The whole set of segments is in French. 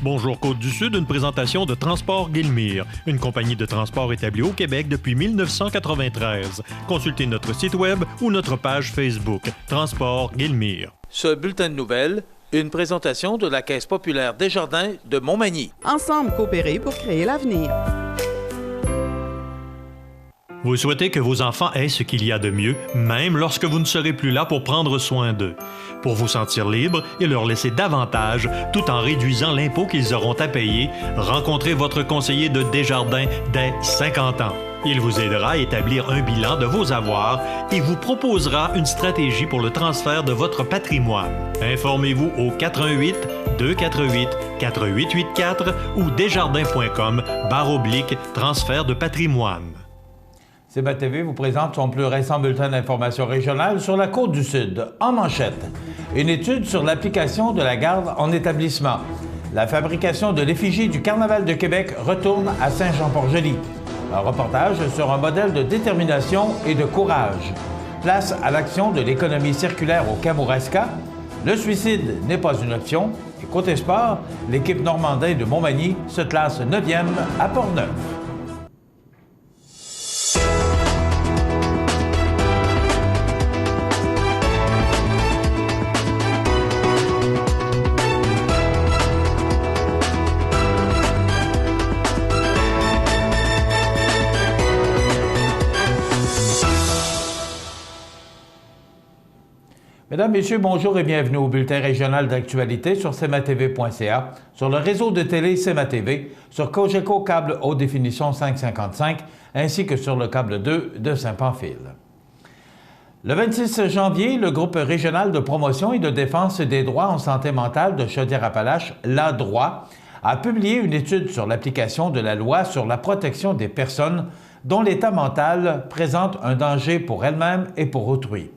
Bonjour Côte-du-Sud, une présentation de Transport Guillemire, une compagnie de transport établie au Québec depuis 1993. Consultez notre site web ou notre page Facebook, Transport Guillemire. Ce bulletin de nouvelles, une présentation de la Caisse populaire Desjardins de Montmagny. Ensemble coopérer pour créer l'avenir. Vous souhaitez que vos enfants aient ce qu'il y a de mieux, même lorsque vous ne serez plus là pour prendre soin d'eux. Pour vous sentir libre et leur laisser davantage, tout en réduisant l'impôt qu'ils auront à payer, rencontrez votre conseiller de Desjardins dès 50 ans. Il vous aidera à établir un bilan de vos avoirs et vous proposera une stratégie pour le transfert de votre patrimoine. Informez-vous au 418 248 4884 ou desjardins.com/transfert de patrimoine. CBTV vous présente son plus récent bulletin d'information régionale sur la Côte-du-Sud. En manchette, une étude sur l'application de la garde en établissement. La fabrication de l'effigie du Carnaval de Québec retourne à Saint-Jean-Port-Joli. Un reportage sur un modèle de détermination et de courage. Place à l'action de l'économie circulaire au Kamouraska. Le suicide n'est pas une option. Et côté sport, l'équipe normandin de Montmagny se classe 9e à Portneuf. Mesdames, Messieurs, bonjour et bienvenue au bulletin régional d'actualité sur cmatv.ca, sur le réseau de télé CMA-TV, sur Cogeco câble haute définition 555, ainsi que sur le câble 2 de Saint-Pamphile. Le 26 janvier, le groupe régional de promotion et de défense des droits en santé mentale de Chaudière-Appalaches, l'ADROIT, a publié une étude sur l'application de la loi sur la protection des personnes dont l'état mental présente un danger pour elles-mêmes et pour autrui.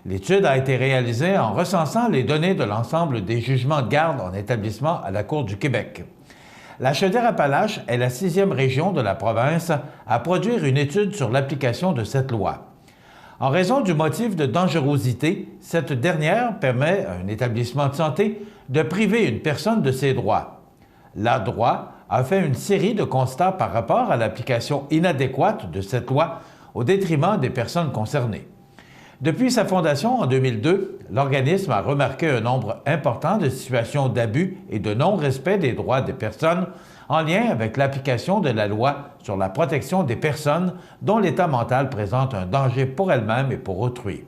L'étude a été réalisée en recensant les données de l'ensemble des jugements de garde en établissement à la Cour du Québec. La Chaudière-Appalaches est la 6e région de la province à produire une étude sur l'application de cette loi. En raison du motif de dangerosité, cette dernière permet à un établissement de santé de priver une personne de ses droits. L'ADROIT a fait une série de constats par rapport à l'application inadéquate de cette loi au détriment des personnes concernées. Depuis sa fondation en 2002, l'organisme a remarqué un nombre important de situations d'abus et de non-respect des droits des personnes en lien avec l'application de la loi sur la protection des personnes dont l'état mental présente un danger pour elles-mêmes et pour autrui.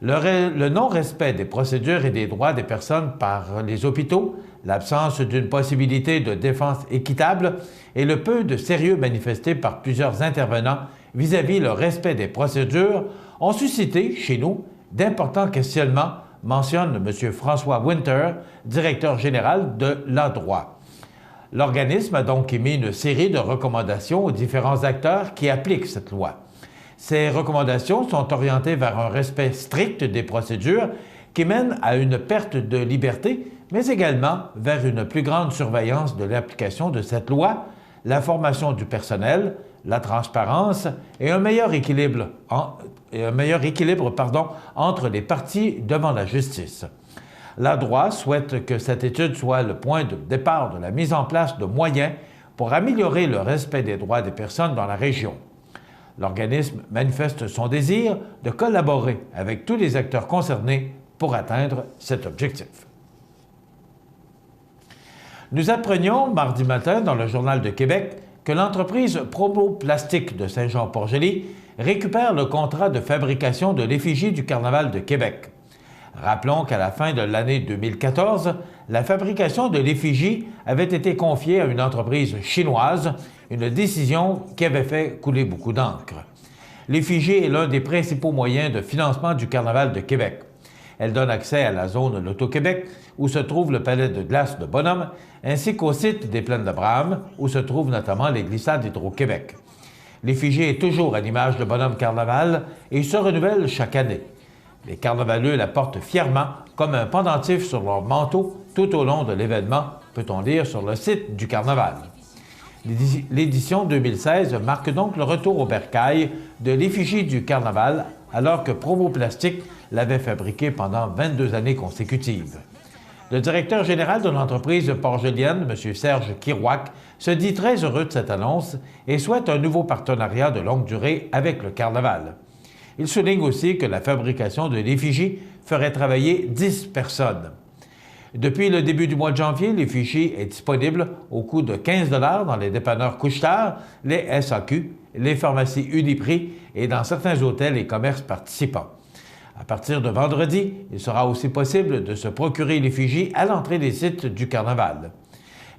Le non-respect des procédures et des droits des personnes par les hôpitaux, l'absence d'une possibilité de défense équitable et le peu de sérieux manifesté par plusieurs intervenants vis-à-vis le respect des procédures ont suscité, chez nous, d'importants questionnements, mentionne M. François Winter, directeur général de l'ADROIT. L'organisme a donc émis une série de recommandations aux différents acteurs qui appliquent cette loi. Ces recommandations sont orientées vers un respect strict des procédures qui mènent à une perte de liberté, mais également vers une plus grande surveillance de l'application de cette loi, la formation du personnel, la transparence et un meilleur équilibre, entre les parties devant la justice. L'ADROIT souhaite que cette étude soit le point de départ de la mise en place de moyens pour améliorer le respect des droits des personnes dans la région. L'organisme manifeste son désir de collaborer avec tous les acteurs concernés pour atteindre cet objectif. Nous apprenions mardi matin dans le Journal de Québec que l'entreprise Promo Plastique de Saint-Jean-Port-Joli récupère le contrat de fabrication de l'effigie du Carnaval de Québec. Rappelons qu'à la fin de l'année 2014, la fabrication de l'effigie avait été confiée à une entreprise chinoise, une décision qui avait fait couler beaucoup d'encre. L'effigie est l'un des principaux moyens de financement du Carnaval de Québec. Elle donne accès à la zone Loto-Québec, où se trouve le palais de glace de Bonhomme, ainsi qu'au site des Plaines d'Abraham, où se trouvent notamment les glissades Hydro-Québec. L'effigie est toujours à l'image de Bonhomme Carnaval et se renouvelle chaque année. Les carnavaleux la portent fièrement comme un pendentif sur leur manteau tout au long de l'événement, peut-on lire sur le site du Carnaval. L'édition 2016 marque donc le retour au bercail de l'effigie du Carnaval, alors que Promo Plastique l'avait fabriquée pendant 22 années consécutives. Le directeur général de l'entreprise Port-Julienne, M. Serge Kirouac, se dit très heureux de cette annonce et souhaite un nouveau partenariat de longue durée avec le Carnaval. Il souligne aussi que la fabrication de l'effigie ferait travailler 10 personnes. Depuis le début du mois de janvier, l'effigie est disponible au coût de 15 $ dans les dépanneurs Couche-Tard, les SAQ, les pharmacies Uniprix et dans certains hôtels et commerces participants. À partir de vendredi, il sera aussi possible de se procurer l'effigie à l'entrée des sites du Carnaval.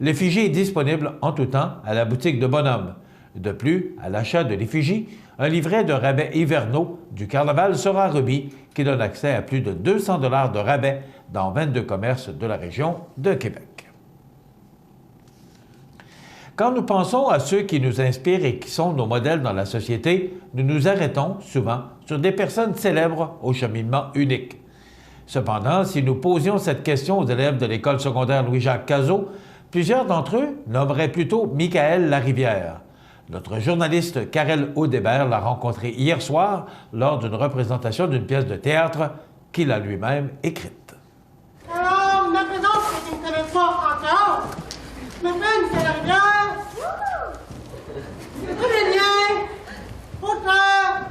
L'effigie est disponible en tout temps à la boutique de Bonhomme. De plus, à l'achat de l'effigie, un livret de rabais hivernaux du Carnaval sera remis qui donne accès à plus de 200 $ de rabais dans 22 commerces de la région de Québec. Quand nous pensons à ceux qui nous inspirent et qui sont nos modèles dans la société, nous nous arrêtons souvent sur des personnes célèbres au cheminement unique. Cependant, si nous posions cette question aux élèves de l'école secondaire Louis-Jacques Cazot, plusieurs d'entre eux nommeraient plutôt Michael Larivière. Notre journaliste Karel Audébert l'a rencontré hier soir lors d'une représentation d'une pièce de théâtre qu'il a lui-même écrite. Alors, maintenant que tu ne connais pas encore, je m'appelle Michael Larivière. Comédien, auteur,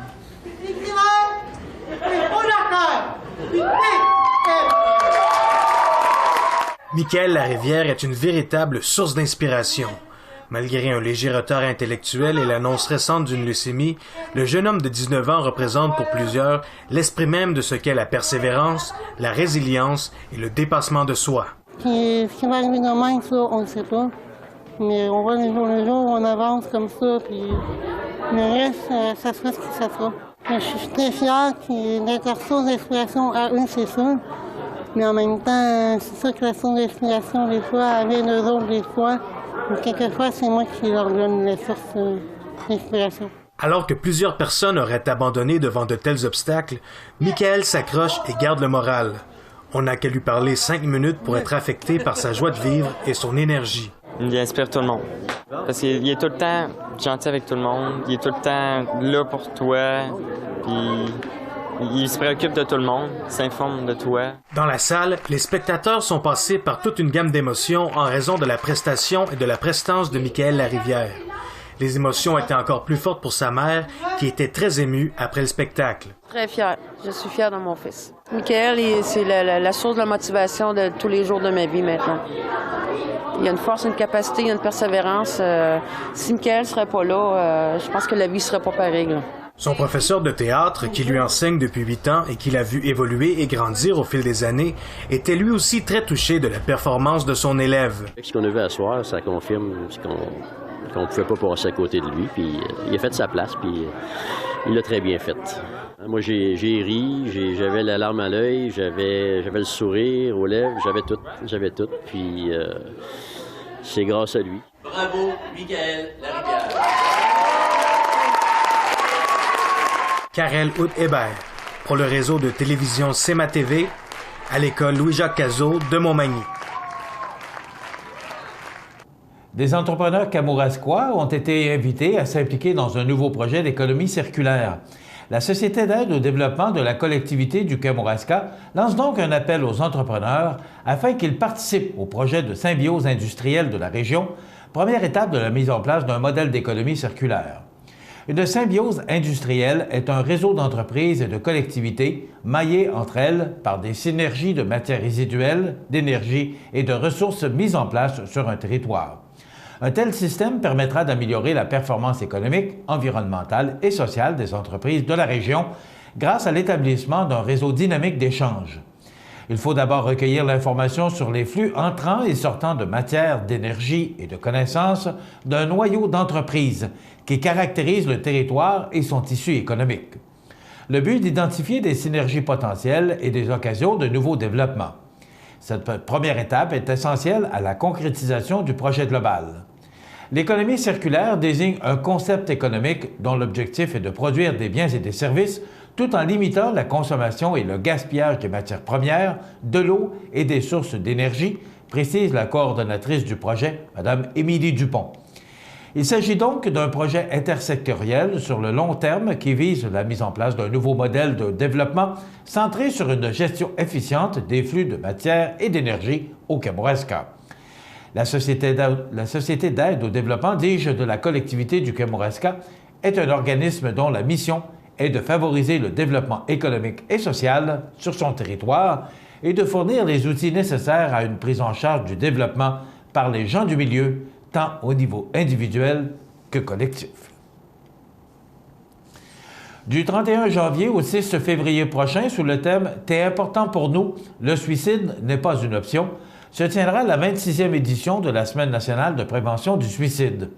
écrivain et fondateur. Michael Larivière est une véritable source d'inspiration. Malgré un léger retard intellectuel et l'annonce récente d'une leucémie, le jeune homme de 19 ans représente pour plusieurs l'esprit même de ce qu'est la persévérance, la résilience et le dépassement de soi. Puis, ce qui va arriver demain, ça, on ne sait pas. Mais on voit les jours, on avance comme ça, puis le reste, ça sera ce que ça sera. Je suis très fière d'être la source d'inspiration à eux, c'est sûr. Mais en même temps, c'est sûr que la source d'inspiration, des fois, elle vient d'eux autres, des fois. Mais quelquefois, c'est moi qui leur donne la source d'inspiration. Alors que plusieurs personnes auraient abandonné devant de tels obstacles, Michael s'accroche et garde le moral. On n'a qu'à lui parler 5 minutes pour être affecté par sa joie de vivre et son énergie. Il inspire tout le monde. Parce qu'il est tout le temps gentil avec tout le monde. Il est tout le temps là pour toi. Puis il se préoccupe de tout le monde. Il s'informe de toi. Dans la salle, les spectateurs sont passés par toute une gamme d'émotions en raison de la prestation et de la prestance de Michael Larivière. Les émotions étaient encore plus fortes pour sa mère, qui était très émue après le spectacle. Très fière. Je suis fière de mon fils. Michael, c'est la source de la motivation de tous les jours de ma vie maintenant. Il y a une force, une capacité, il y a une persévérance. Si Michael ne serait pas là, je pense que la vie ne serait pas pareille. Là. Son professeur de théâtre, qui lui enseigne depuis 8 ans et qui l'a vu évoluer et grandir au fil des années, était lui aussi très touché de la performance de son élève. Ce qu'on a vu à soir, ça confirme qu'on ne pouvait pas passer à côté de lui. Puis il a fait sa place, puis il l'a très bien fait. Moi, j'ai ri, j'avais la larme à l'œil, j'avais le sourire aux lèvres, j'avais tout. Puis c'est grâce à lui. Bravo, Michael Larivière. Karel Audébert, pour le réseau de télévision CEMA TV, à l'école Louis-Jacques Cazot de Montmagny. Des entrepreneurs kamouraskois ont été invités à s'impliquer dans un nouveau projet d'économie circulaire. La Société d'aide au développement de la collectivité du Kamouraska lance donc un appel aux entrepreneurs afin qu'ils participent au projet de symbiose industrielle de la région, première étape de la mise en place d'un modèle d'économie circulaire. Une symbiose industrielle est un réseau d'entreprises et de collectivités maillées entre elles par des synergies de matières résiduelles, d'énergie et de ressources mises en place sur un territoire. Un tel système permettra d'améliorer la performance économique, environnementale et sociale des entreprises de la région grâce à l'établissement d'un réseau dynamique d'échanges. Il faut d'abord recueillir l'information sur les flux entrants et sortants de matière, d'énergie et de connaissances d'un noyau d'entreprises qui caractérise le territoire et son tissu économique. Le but est d'identifier des synergies potentielles et des occasions de nouveaux développements. Cette première étape est essentielle à la concrétisation du projet global. L'économie circulaire désigne un concept économique dont l'objectif est de produire des biens et des services tout en limitant la consommation et le gaspillage des matières premières, de l'eau et des sources d'énergie, précise la coordonnatrice du projet, Mme Émilie Dupont. Il s'agit donc d'un projet intersectoriel sur le long terme qui vise la mise en place d'un nouveau modèle de développement centré sur une gestion efficiente des flux de matière et d'énergie au Kamouraska. La Société d'aide au développement, dis-je, de la collectivité du Kamouraska est un organisme dont la mission est de favoriser le développement économique et social sur son territoire et de fournir les outils nécessaires à une prise en charge du développement par les gens du milieu, tant au niveau individuel que collectif. Du 31 janvier au 6 février prochain, sous le thème « T'es important pour nous, le suicide n'est pas une option », se tiendra la 26e édition de la Semaine nationale de prévention du suicide.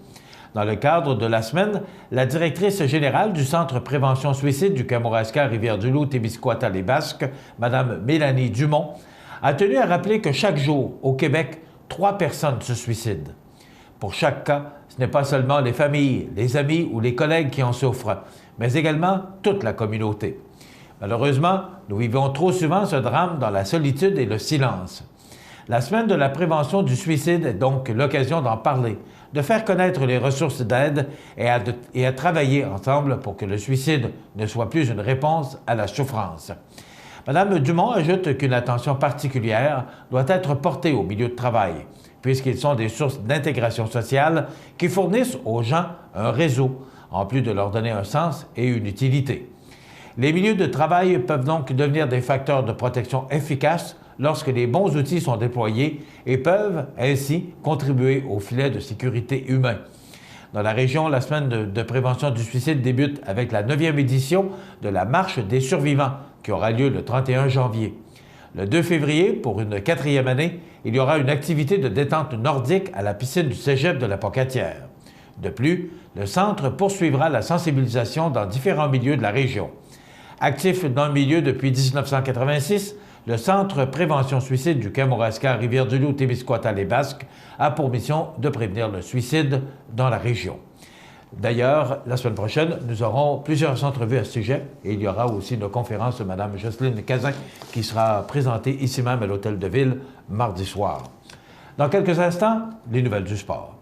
Dans le cadre de la semaine, la directrice générale du Centre prévention suicide du Kamouraska, Rivière-du-Loup, Témiscouata-les-Basques, Mme Mélanie Dumont, a tenu à rappeler que chaque jour, au Québec, 3 personnes se suicident. Pour chaque cas, ce n'est pas seulement les familles, les amis ou les collègues qui en souffrent, mais également toute la communauté. Malheureusement, nous vivons trop souvent ce drame dans la solitude et le silence. La Semaine de la prévention du suicide est donc l'occasion d'en parler, de faire connaître les ressources d'aide et à travailler ensemble pour que le suicide ne soit plus une réponse à la souffrance. Mme Dumont ajoute qu'une attention particulière doit être portée au milieu de travail, puisqu'ils sont des sources d'intégration sociale qui fournissent aux gens un réseau, en plus de leur donner un sens et une utilité. Les milieux de travail peuvent donc devenir des facteurs de protection efficaces lorsque les bons outils sont déployés et peuvent ainsi contribuer au filet de sécurité humain. Dans la région, la semaine de prévention du suicide débute avec la 9e édition de la Marche des survivants qui aura lieu le 31 janvier. Le 2 février, pour une 4e année, il y aura une activité de détente nordique à la piscine du Cégep de la Pocatière. De plus, le centre poursuivra la sensibilisation dans différents milieux de la région. Actif dans le milieu depuis 1986, le Centre prévention suicide du Kamouraska, Rivière-du-Loup, Témiscouata-les-Basques a pour mission de prévenir le suicide dans la région. D'ailleurs, la semaine prochaine, nous aurons plusieurs entrevues à ce sujet et il y aura aussi une conférence de Mme Jocelyne Cazin qui sera présentée ici même à l'Hôtel de Ville mardi soir. Dans quelques instants, les nouvelles du sport.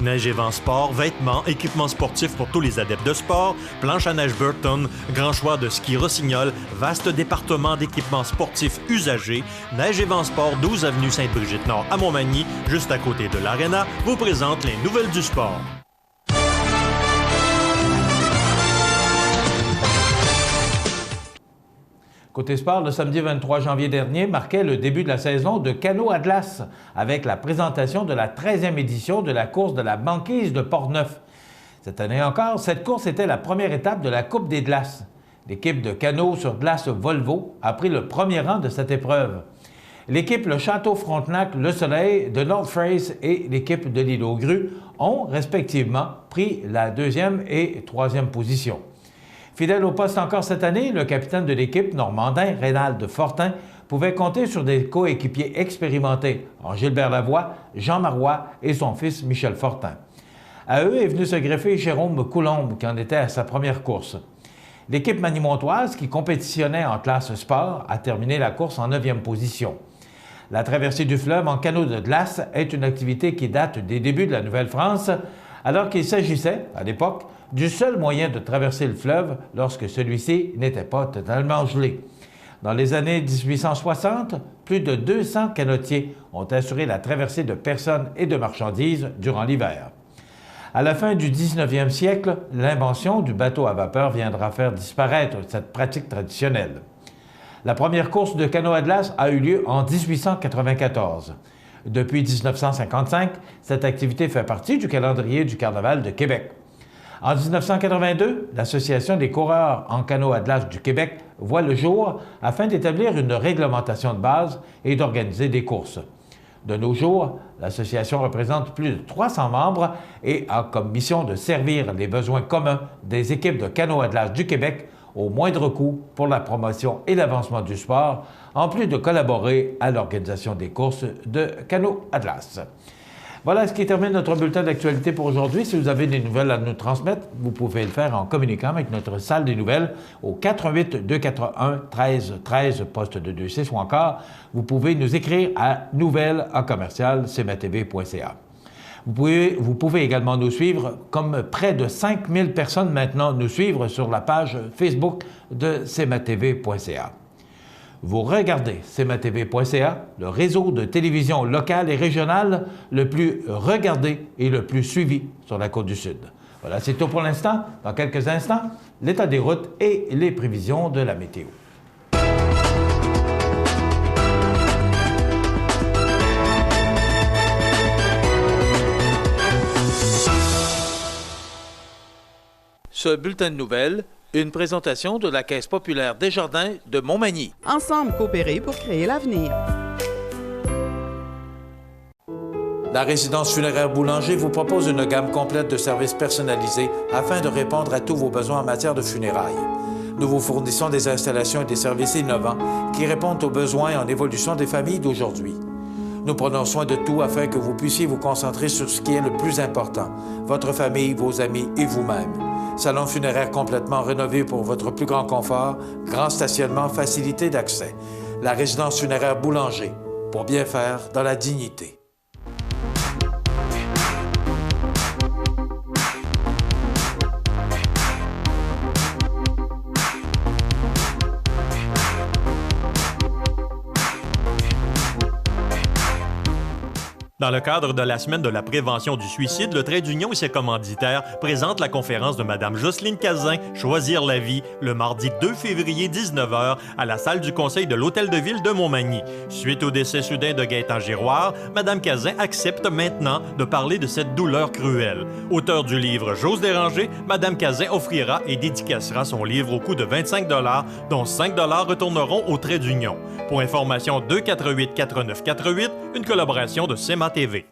Neige et Vent Sport, vêtements, équipements sportifs pour tous les adeptes de sport, planche à neige Burton, grand choix de ski Rossignol, vaste département d'équipements sportifs usagés, Neige et Vent Sport, 12 avenue Sainte-Brigitte-Nord à Montmagny, juste à côté de l'Arena, vous présente les nouvelles du sport. Côté sport, le samedi 23 janvier dernier marquait le début de la saison de canot à glace avec la présentation de la 13e édition de la course de la banquise de Portneuf. Cette année encore, cette course était la première étape de la Coupe des glaces. L'équipe de canot sur glace Volvo a pris le premier rang de cette épreuve. L'équipe Le Château Frontenac, Le Soleil de North Face et l'équipe de l'île aux Grues ont respectivement pris la 2e et 3e position. Fidèle au poste encore cette année, le capitaine de l'équipe normandin, Rénald Fortin, pouvait compter sur des coéquipiers expérimentés en Gilbert Lavoie, Jean Marois et son fils Michel Fortin. À eux est venu se greffer Jérôme Coulombe, qui en était à sa première course. L'équipe manimontoise, qui compétitionnait en classe sport, a terminé la course en 9e position. La traversée du fleuve en canot de glace est une activité qui date des débuts de la Nouvelle-France, alors qu'il s'agissait, à l'époque, du seul moyen de traverser le fleuve lorsque celui-ci n'était pas totalement gelé. Dans les années 1860, plus de 200 canotiers ont assuré la traversée de personnes et de marchandises durant l'hiver. À la fin du 19e siècle, l'invention du bateau à vapeur viendra faire disparaître cette pratique traditionnelle. La première course de canot à glace a eu lieu en 1894. Depuis 1955, cette activité fait partie du calendrier du Carnaval de Québec. En 1982, l'Association des coureurs en canot à glace du Québec voit le jour afin d'établir une réglementation de base et d'organiser des courses. De nos jours, l'association représente plus de 300 membres et a comme mission de servir les besoins communs des équipes de canot à glace du Québec au moindre coût pour la promotion et l'avancement du sport, en plus de collaborer à l'organisation des courses de canot à glace. Voilà ce qui termine notre bulletin d'actualité pour aujourd'hui. Si vous avez des nouvelles à nous transmettre, vous pouvez le faire en communiquant avec notre salle des nouvelles au 88 241 13 13 poste de 26 ou encore vous pouvez nous écrire à nouvelles@cmatv.ca. Vous pouvez également nous suivre, comme près de 5000 personnes maintenant nous suivent sur la page Facebook de cmatv.ca. Vous regardez cmatv.ca, le réseau de télévision locale et régionale le plus regardé et le plus suivi sur la Côte-du-Sud. Voilà, c'est tout pour l'instant. Dans quelques instants, l'état des routes et les prévisions de la météo. Ce bulletin de nouvelles, une présentation de la Caisse populaire Desjardins de Montmagny. Ensemble coopérer pour créer l'avenir. La résidence funéraire Boulanger vous propose une gamme complète de services personnalisés afin de répondre à tous vos besoins en matière de funérailles. Nous vous fournissons des installations et des services innovants qui répondent aux besoins en évolution des familles d'aujourd'hui. Nous prenons soin de tout afin que vous puissiez vous concentrer sur ce qui est le plus important, votre famille, vos amis et vous-même. Salon funéraire complètement rénové pour votre plus grand confort, grand stationnement, facilité d'accès. La résidence funéraire Boulanger, pour bien faire dans la dignité. Dans le cadre de la semaine de la prévention du suicide, le Trait d'Union et ses commanditaires présentent la conférence de Mme Jocelyne Cazin, Choisir la vie, le mardi 2 février 19h à la salle du conseil de l'Hôtel de Ville de Montmagny. Suite au décès soudain de Gaétan Giroir, Mme Cazin accepte maintenant de parler de cette douleur cruelle. Auteur du livre J'ose déranger, Mme Cazin offrira et dédicacera son livre au coût de 25 $, dont 5 $ retourneront au Trait d'Union. Pour information, 248-4948, une collaboration de CMA TV.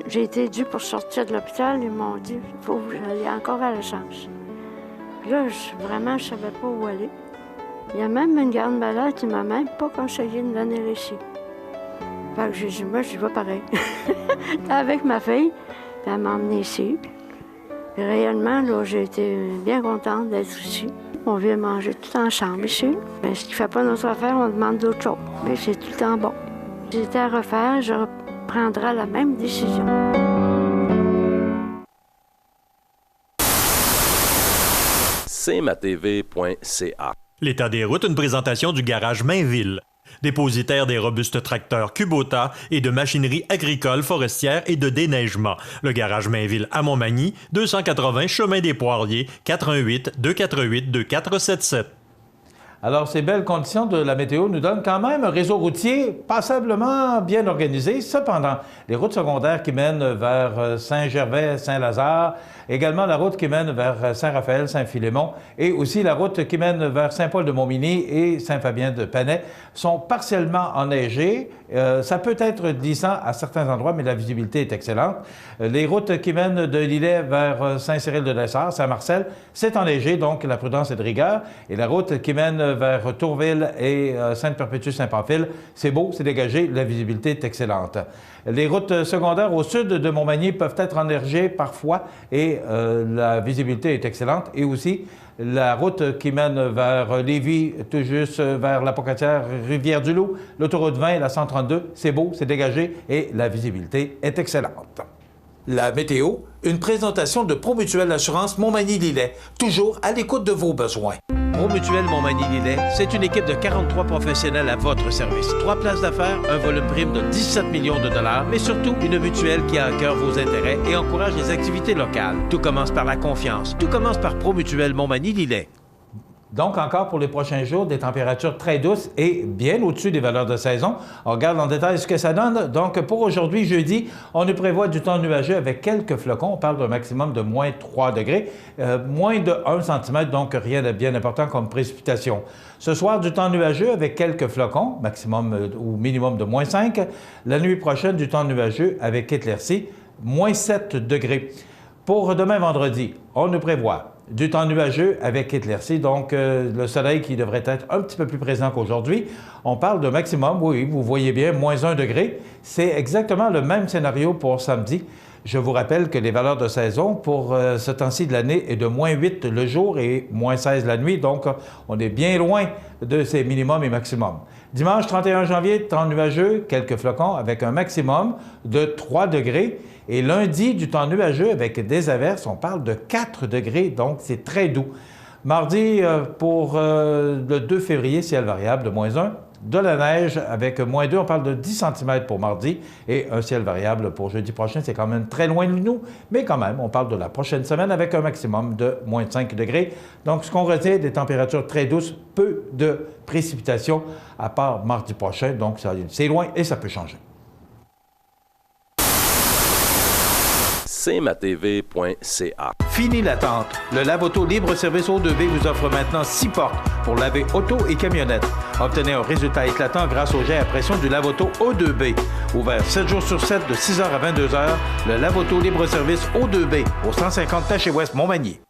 J'ai été due pour sortir de l'hôpital. Ils m'ont dit il faut que j'aille encore à la change. Puis là, vraiment, je ne savais pas où aller. Il y a même une garde malade qui m'a même pas conseillé de donner ici. Fait que j'ai dit, moi, j'y vais pareil. Avec ma fille, puis elle m'a emmenée ici. Puis réellement, là, j'ai été bien contente d'être ici. On vient manger tout en chambre ici. Mais ce qui ne fait pas notre affaire, on demande d'autres choses. Mais c'est tout le temps bon. Si j'étais à refaire, je prendrai la même décision. cmatv.ca. L'état des routes, une présentation du garage Mainville. Dépositaire des robustes tracteurs Kubota et de machinerie agricole, forestière et de déneigement. Le garage Mainville à Montmagny, 280 Chemin des Poiriers, 418-248-2477. Alors, ces belles conditions de la météo nous donnent quand même un réseau routier passablement bien organisé. Cependant, les routes secondaires qui mènent vers Saint-Gervais, Saint-Lazare, également la route qui mène vers Saint-Raphaël, Saint-Philémon et aussi la route qui mène vers Saint-Paul-de-Montmagny et Saint-Fabien-de-Panay sont partiellement enneigées. Ça peut être glissant à certains endroits, mais la visibilité est excellente. Les routes qui mènent de Lillet vers Saint-Cyril-de-Lessard, Saint-Marcel, c'est enneigé, donc la prudence est de rigueur. Et la route qui mène vers Tourville et Sainte-Perpétue-Saint-Pamphile, c'est beau, c'est dégagé, la visibilité est excellente. Les routes secondaires au sud de Montmagny peuvent être enneigées parfois et la visibilité est excellente. Et aussi, la route qui mène vers Lévis, tout juste vers la Pocatière, Rivière-du-Loup, l'autoroute 20 et la 132, c'est beau, c'est dégagé et la visibilité est excellente. La météo, une présentation de Promutuelle Assurance Montmagny-Lillet, toujours à l'écoute de vos besoins. Promutuelle Montmagny-Lillet, c'est une équipe de 43 professionnels à votre service. 3 places d'affaires, un volume prime de 17 millions de dollars, mais surtout une mutuelle qui a à cœur vos intérêts et encourage les activités locales. Tout commence par la confiance. Tout commence par Promutuelle Montmagny-Lillet. Donc, encore pour les prochains jours, des températures très douces et bien au-dessus des valeurs de saison. On regarde en détail ce que ça donne. Donc, pour aujourd'hui, jeudi, on nous prévoit du temps nuageux avec quelques flocons. On parle d'un maximum de moins 3 degrés, moins de 1 cm, donc rien de bien important comme précipitation. Ce soir, du temps nuageux avec quelques flocons, maximum ou minimum de moins 5. La nuit prochaine, du temps nuageux avec éclaircies, moins 7 degrés. Pour demain vendredi, on nous prévoit du temps nuageux avec éclaircies, donc le soleil qui devrait être un petit peu plus présent qu'aujourd'hui. On parle de maximum, oui, vous voyez bien, moins 1 degré. C'est exactement le même scénario pour samedi. Je vous rappelle que les valeurs de saison pour ce temps-ci de l'année est de moins 8 le jour et moins 16 la nuit, donc on est bien loin de ces minimums et maximums. Dimanche 31 janvier, temps nuageux, quelques flocons avec un maximum de 3 degrés. Et lundi, du temps nuageux avec des averses, on parle de 4 degrés, donc c'est très doux. Mardi, pour le 2 février, ciel variable de -1. De la neige avec -2, on parle de 10 cm pour mardi et un ciel variable pour jeudi prochain. C'est quand même très loin de nous, mais quand même, on parle de la prochaine semaine avec un maximum de -5 degrés. Donc, ce qu'on retient, des températures très douces, peu de précipitations à part mardi prochain. Donc, c'est loin et ça peut changer. cmatv.ca. Fini l'attente. Le lave-auto libre-service O2B vous offre maintenant 6 portes pour laver auto et camionnette. Obtenez un résultat éclatant grâce au jet à pression du lave-auto O2B. Ouvert 7 jours sur 7 de 6h à 22h, le lave-auto libre-service O2B au 150 Taché Ouest Montmagny.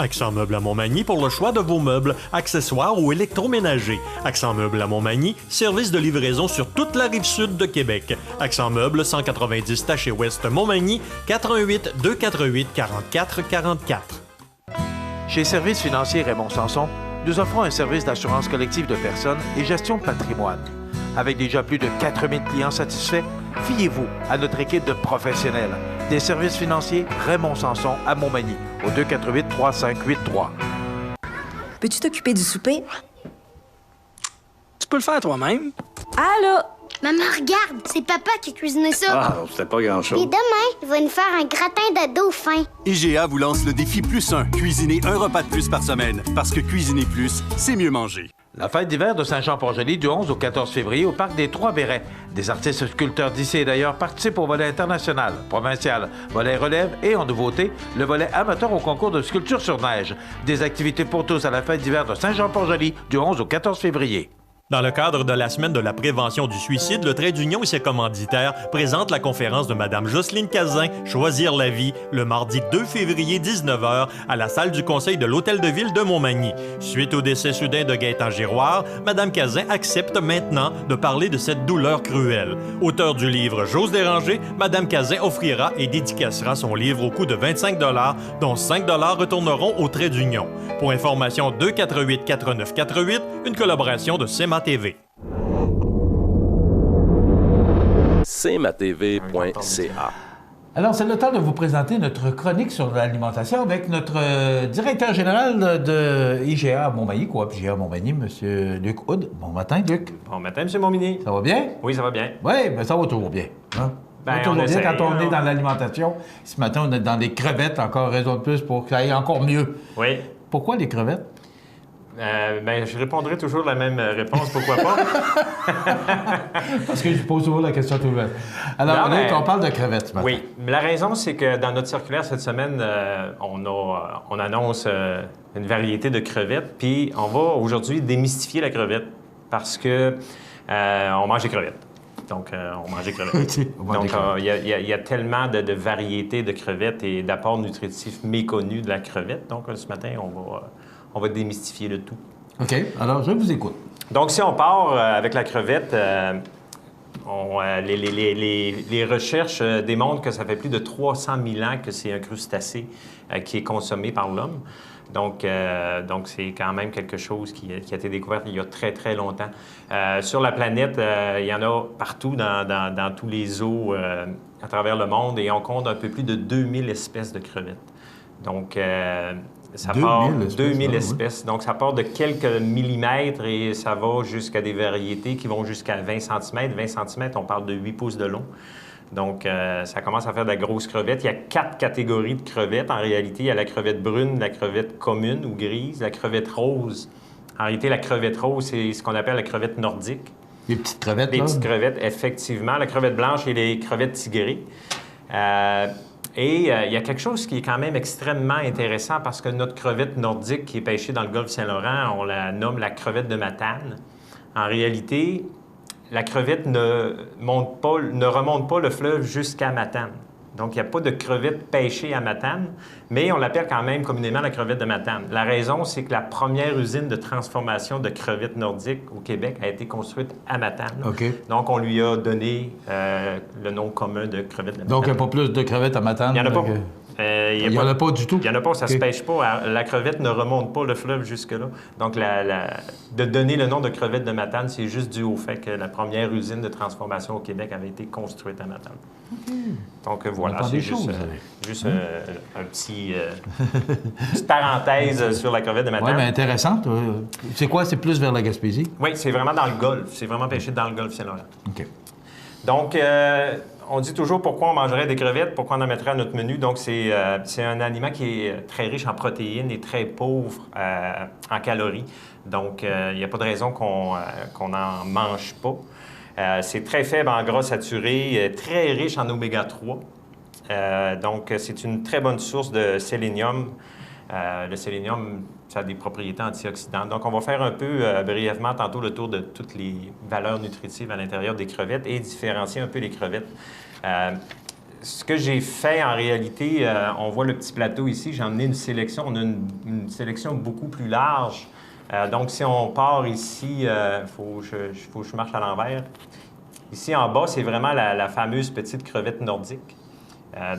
Accent Meubles à Montmagny pour le choix de vos meubles, accessoires ou électroménagers. Accent Meubles à Montmagny, service de livraison sur toute la rive sud de Québec. Accent Meubles, 190 Taché Ouest Montmagny, 88 248 44 44. Chez Services financiers Raymond Sanson, nous offrons un service d'assurance collective de personnes et gestion de patrimoine. Avec déjà plus de 4000 clients satisfaits, fiez-vous à notre équipe de professionnels. Des services financiers Raymond Sanson à Montmagny, au 248-3583. Peux-tu t'occuper du souper? Tu peux le faire toi-même. Allô? Maman, regarde, c'est papa qui a cuisiné ça. Ah, c'était pas grand-chose. Et demain, il va nous faire un gratin de dauphin. IGA vous lance le défi +1. Cuisiner un repas de plus par semaine. Parce que cuisiner plus, c'est mieux manger. La fête d'hiver de Saint-Jean-Port-Joli du 11 au 14 février au Parc des Trois-Bérets. Des artistes sculpteurs d'ici et d'ailleurs participent au volet international, provincial, volet relève et en nouveauté, le volet amateur au concours de sculpture sur neige. Des activités pour tous à la fête d'hiver de Saint-Jean-Port-Joli du 11 au 14 février. Dans le cadre de la semaine de la prévention du suicide, le Trait d'Union et ses commanditaires présentent la conférence de Mme Jocelyne Cazin, Choisir la vie, le mardi 2 février 19h à la salle du conseil de l'Hôtel de Ville de Montmagny. Suite au décès soudain de Gaétan Giroir, Mme Cazin accepte maintenant de parler de cette douleur cruelle. Auteur du livre J'ose déranger, Mme Cazin offrira et dédicacera son livre au coût de 25 $, dont 5 $ retourneront au Trait d'Union. Pour information, 248-4948, une collaboration de CMA TV. cmatv.ca. Alors, c'est le temps de vous présenter notre chronique sur l'alimentation avec notre directeur général de IGA à Montmagny, Coop IGA à Montmagny, M. Luc Houd. Bon matin, Luc. Bon matin, M. Montminy. Ça va bien? Oui, ça va bien. Oui, mais ça va toujours bien. Hein? Ben, ça va toujours bien quand on est est dans l'alimentation. Ce matin, on est dans des crevettes, encore raison de plus pour que ça aille encore mieux. Oui. Pourquoi les crevettes? Ben, je répondrai toujours la même réponse, pourquoi pas? Parce que je pose toujours la question à tout le monde. Alors, Luc, on parle de crevettes ce matin. Oui, mais la raison, c'est que dans notre circulaire cette semaine, on annonce une variété de crevettes, puis on va aujourd'hui démystifier la crevette parce que on mange des crevettes. Donc, on mange des crevettes. Donc, il y a tellement de variétés de crevettes et d'apports nutritifs méconnus de la crevette. Donc, ce matin, on va démystifier le tout. OK. Alors, je vous écoute. Donc, si on part avec la crevette, les recherches démontrent que ça fait plus de 300 000 ans que c'est un crustacé qui est consommé par l'homme. Donc, c'est quand même quelque chose qui a été découvert il y a très, très longtemps. Sur la planète, il y en a partout dans tous les zoos à travers le monde et on compte un peu plus de 2000 espèces de crevettes. Donc, ça part 2000 espèces. Donc, ça part de quelques millimètres et ça va jusqu'à des variétés qui vont jusqu'à 20 cm. 20 cm, on parle de 8 pouces de long. Donc, ça commence à faire de la grosse crevette. Il y a 4 catégories de crevettes. En réalité, il y a la crevette brune, la crevette commune ou grise, la crevette rose. En réalité, la crevette rose, c'est ce qu'on appelle la crevette nordique. Les petites crevettes, Les petites crevettes, effectivement. La crevette blanche et les crevettes tigrées. Et il y a quelque chose qui est quand même extrêmement intéressant parce que notre crevette nordique qui est pêchée dans le golfe Saint-Laurent, on la nomme la crevette de Matane. En réalité, la crevette ne remonte pas le fleuve jusqu'à Matane. Donc, il n'y a pas de crevette pêchée à Matane, mais on l'appelle quand même communément la crevette de Matane. La raison, c'est que la première usine de transformation de crevettes nordiques au Québec a été construite à Matane. Okay. Donc, on lui a donné le nom commun de crevette de Matane. Donc, il n'y a pas plus de crevettes à Matane? Il n'y en a pas. Il n'y en a pas du tout? Il n'y en a pas, ça ne se pêche pas. La crevette ne remonte pas le fleuve jusque-là. Donc, de donner le nom de crevette de Matane, c'est juste dû au fait que la première usine de transformation au Québec avait été construite à Matane. Donc, voilà, c'est juste un petit... petite parenthèse sur la crevette de Matane. Oui, mais intéressante. C'est quoi? C'est plus vers la Gaspésie? Oui, c'est vraiment dans le Golfe. C'est vraiment pêché dans le Golfe Saint-Laurent. OK. Donc, on dit toujours pourquoi on mangerait des crevettes, pourquoi on en mettrait à notre menu. Donc, c'est un aliment qui est très riche en protéines et très pauvre en calories. Donc, il n'y a pas de raison qu'on n'en mange pas. C'est très faible en gras saturés, très riche en oméga 3. Donc, c'est une très bonne source de sélénium. Le sélénium, ça a des propriétés antioxydantes. Donc, on va faire un peu brièvement tantôt le tour de toutes les valeurs nutritives à l'intérieur des crevettes et différencier un peu les crevettes. Ce que j'ai fait en réalité, on voit le petit plateau ici, j'ai emmené une sélection. On a une sélection beaucoup plus large. Donc, si on part ici, faut que je marche à l'envers. Ici, en bas, c'est vraiment la fameuse petite crevette nordique.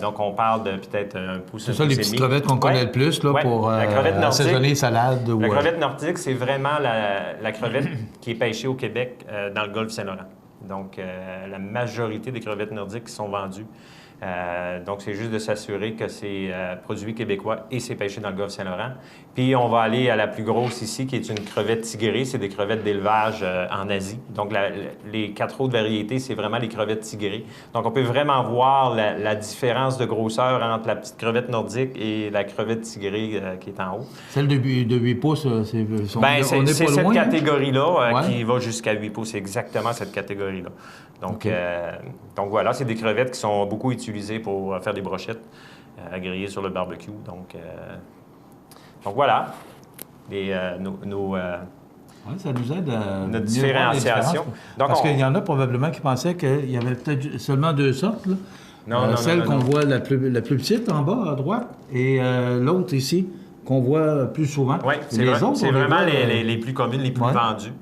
Donc, on parle de peut-être un pouce. C'est ça, les petites crevettes qu'on connaît le plus là, pour assaisonner salade. La crevette nordique, c'est vraiment la crevette qui est pêchée au Québec dans le Golfe Saint-Laurent. Donc, la majorité des crevettes nordiques qui sont vendues. Donc, c'est juste de s'assurer que c'est produit québécois et c'est pêché dans le Golfe Saint-Laurent. Puis, on va aller à la plus grosse ici, qui est une crevette tigrée. C'est des crevettes d'élevage en Asie. Donc, les 4 autres variétés, c'est vraiment les crevettes tigrées. Donc, on peut vraiment voir la différence de grosseur entre la petite crevette nordique et la crevette tigrée qui est en haut. Celle de 8 pouces, c'est cette catégorie-là qui va jusqu'à 8 pouces. C'est exactement cette catégorie-là. Donc, donc voilà, c'est des crevettes qui sont beaucoup utilisées pour faire des brochettes à griller sur le barbecue. Donc voilà, ça nous aide à notre différenciation. Parce qu'il y en a probablement qui pensaient qu'il y avait peut-être seulement 2 sortes. Là. Non, celle qu'on voit la plus petite en bas à droite et l'autre ici qu'on voit plus souvent. Oui, c'est vraiment les plus communes, les plus vendues.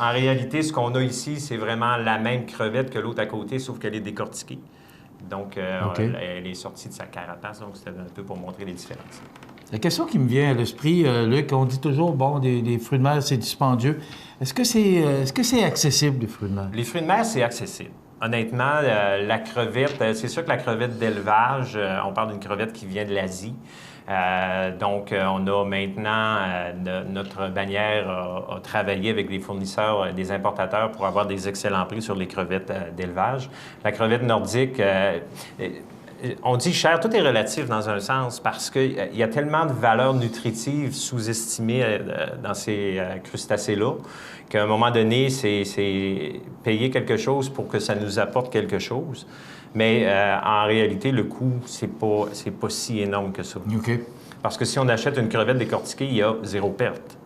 En réalité, ce qu'on a ici, c'est vraiment la même crevette que l'autre à côté, sauf qu'elle est décortiquée. Donc, elle est sortie de sa carapace, donc c'était un peu pour montrer les différences. La question qui me vient à l'esprit, Luc, on dit toujours, bon, des fruits de mer, c'est dispendieux. Est-ce que c'est accessible, les fruits de mer? Les fruits de mer, c'est accessible. Honnêtement, la crevette, c'est sûr que la crevette d'élevage, on parle d'une crevette qui vient de l'Asie. Donc, on a maintenant, notre bannière a travaillé avec les fournisseurs, des importateurs pour avoir des excellents prix sur les crevettes d'élevage. La crevette nordique, on dit cher, tout est relatif dans un sens parce qu'il y a tellement de valeurs nutritives sous-estimées dans ces crustacés-là qu'à un moment donné, c'est payer quelque chose pour que ça nous apporte quelque chose. Mais en réalité, le coût, c'est pas si énorme que ça. Okay. Parce que si on achète une crevette décortiquée, il y a 0 perte.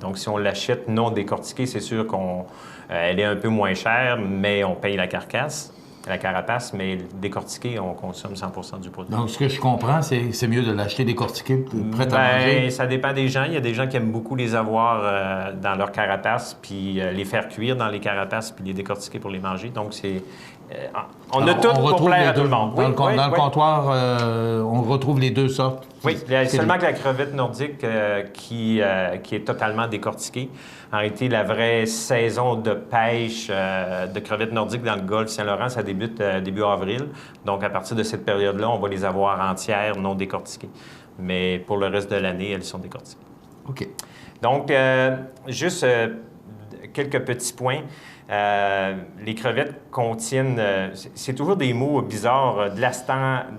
Donc, si on l'achète non décortiquée, c'est sûr qu'elle est un peu moins chère, mais on paye la carcasse, la carapace, mais décortiquée, on consomme 100 du produit. Donc, ce que je comprends, c'est mieux de l'acheter décortiqué, prêt à manger? Ça dépend des gens. Il y a des gens qui aiment beaucoup les avoir dans leur carapace, puis les faire cuire dans les carapaces, puis les décortiquer pour les manger. Donc, c'est... on a tout pour plaire à tout le monde. Dans le comptoir, on retrouve les 2 sortes. Oui, il y a seulement que la crevette nordique qui est totalement décortiquée. En réalité, la vraie saison de pêche de crevettes nordiques dans le Golfe Saint-Laurent, ça débute début avril. Donc, à partir de cette période-là, on va les avoir entières, non décortiquées. Mais pour le reste de l'année, elles sont décortiquées. OK. Donc, juste quelques petits points. Les crevettes contiennent, c'est toujours des mots bizarres, de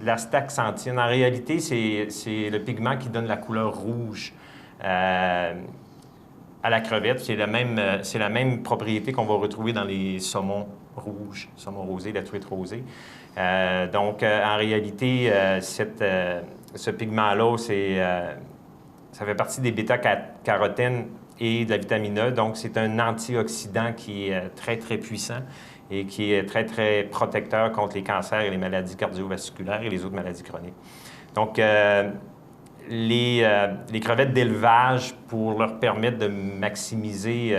l'astaxanthine. En réalité, c'est le pigment qui donne la couleur rouge à la crevette. C'est la même propriété qu'on va retrouver dans les saumons rouges, saumon rosé, la truite rosée. Donc, en réalité, ce pigment-là, ça fait partie des bêta-carotènes et de la vitamine E. Donc, c'est un antioxydant qui est très, très puissant et qui est très, très protecteur contre les cancers et les maladies cardiovasculaires et les autres maladies chroniques. Donc, les crevettes d'élevage, pour leur permettre de maximiser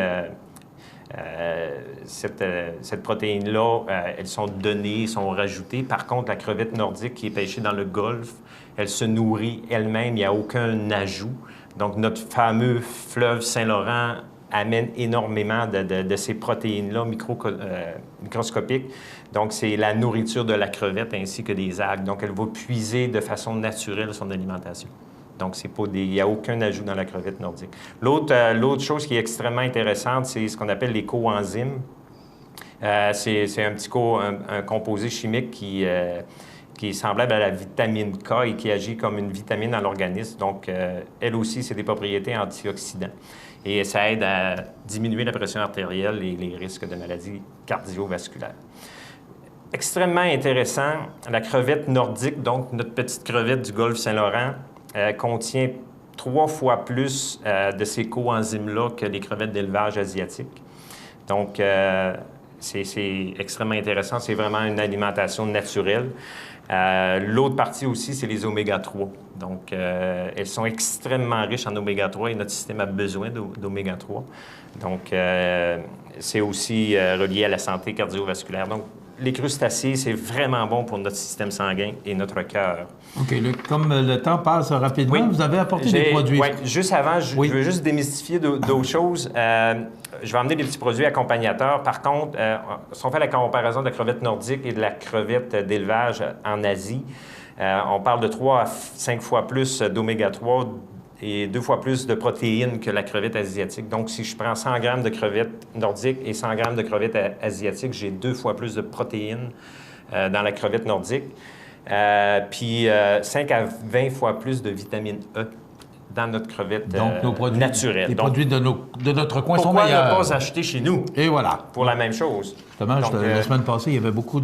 Cette protéine-là, elles sont données, sont rajoutées. Par contre, la crevette nordique qui est pêchée dans le Golfe, elle se nourrit elle-même, il n'y a aucun ajout. Donc, notre fameux fleuve Saint-Laurent amène énormément de ces protéines-là microscopiques. Donc, c'est la nourriture de la crevette ainsi que des algues. Donc, elle va puiser de façon naturelle son alimentation. Donc, il n'y a aucun ajout dans la crevette nordique. L'autre chose qui est extrêmement intéressante, c'est ce qu'on appelle les coenzymes. C'est un composé chimique qui est semblable à la vitamine K et qui agit comme une vitamine dans l'organisme. Donc, elle aussi, c'est des propriétés antioxydants. Et ça aide à diminuer la pression artérielle et les risques de maladies cardiovasculaires. Extrêmement intéressant, la crevette nordique, donc notre petite crevette du Golfe Saint-Laurent, contient 3 fois plus de ces coenzymes-là que les crevettes d'élevage asiatiques. Donc, c'est extrêmement intéressant. C'est vraiment une alimentation naturelle. L'autre partie aussi, c'est les oméga-3. Donc, elles sont extrêmement riches en oméga-3 et notre système a besoin d'oméga-3. Donc, c'est aussi relié à la santé cardiovasculaire. Donc, les crustacés, c'est vraiment bon pour notre système sanguin et notre cœur. OK. Comme le temps passe rapidement, vous avez apporté des produits. Oui, juste avant, je veux juste démystifier d'autres choses. Je vais emmener des petits produits accompagnateurs. Par contre, si on fait la comparaison de la crevette nordique et de la crevette d'élevage en Asie, on parle de 3 à 5 fois plus d'oméga-3 et 2 fois plus de protéines que la crevette asiatique. Donc, si je prends 100 grammes de crevettes nordiques et 100 grammes de crevettes asiatiques, j'ai 2 fois plus de protéines dans la crevette nordique. Puis 5 à 20 fois plus de vitamine E dans notre crevette nos produits, naturelle. Les produits de notre coin sont meilleurs. Pourquoi ne pas acheter chez nous? Et voilà. Pour la même chose. Justement, la semaine passée, il y avait beaucoup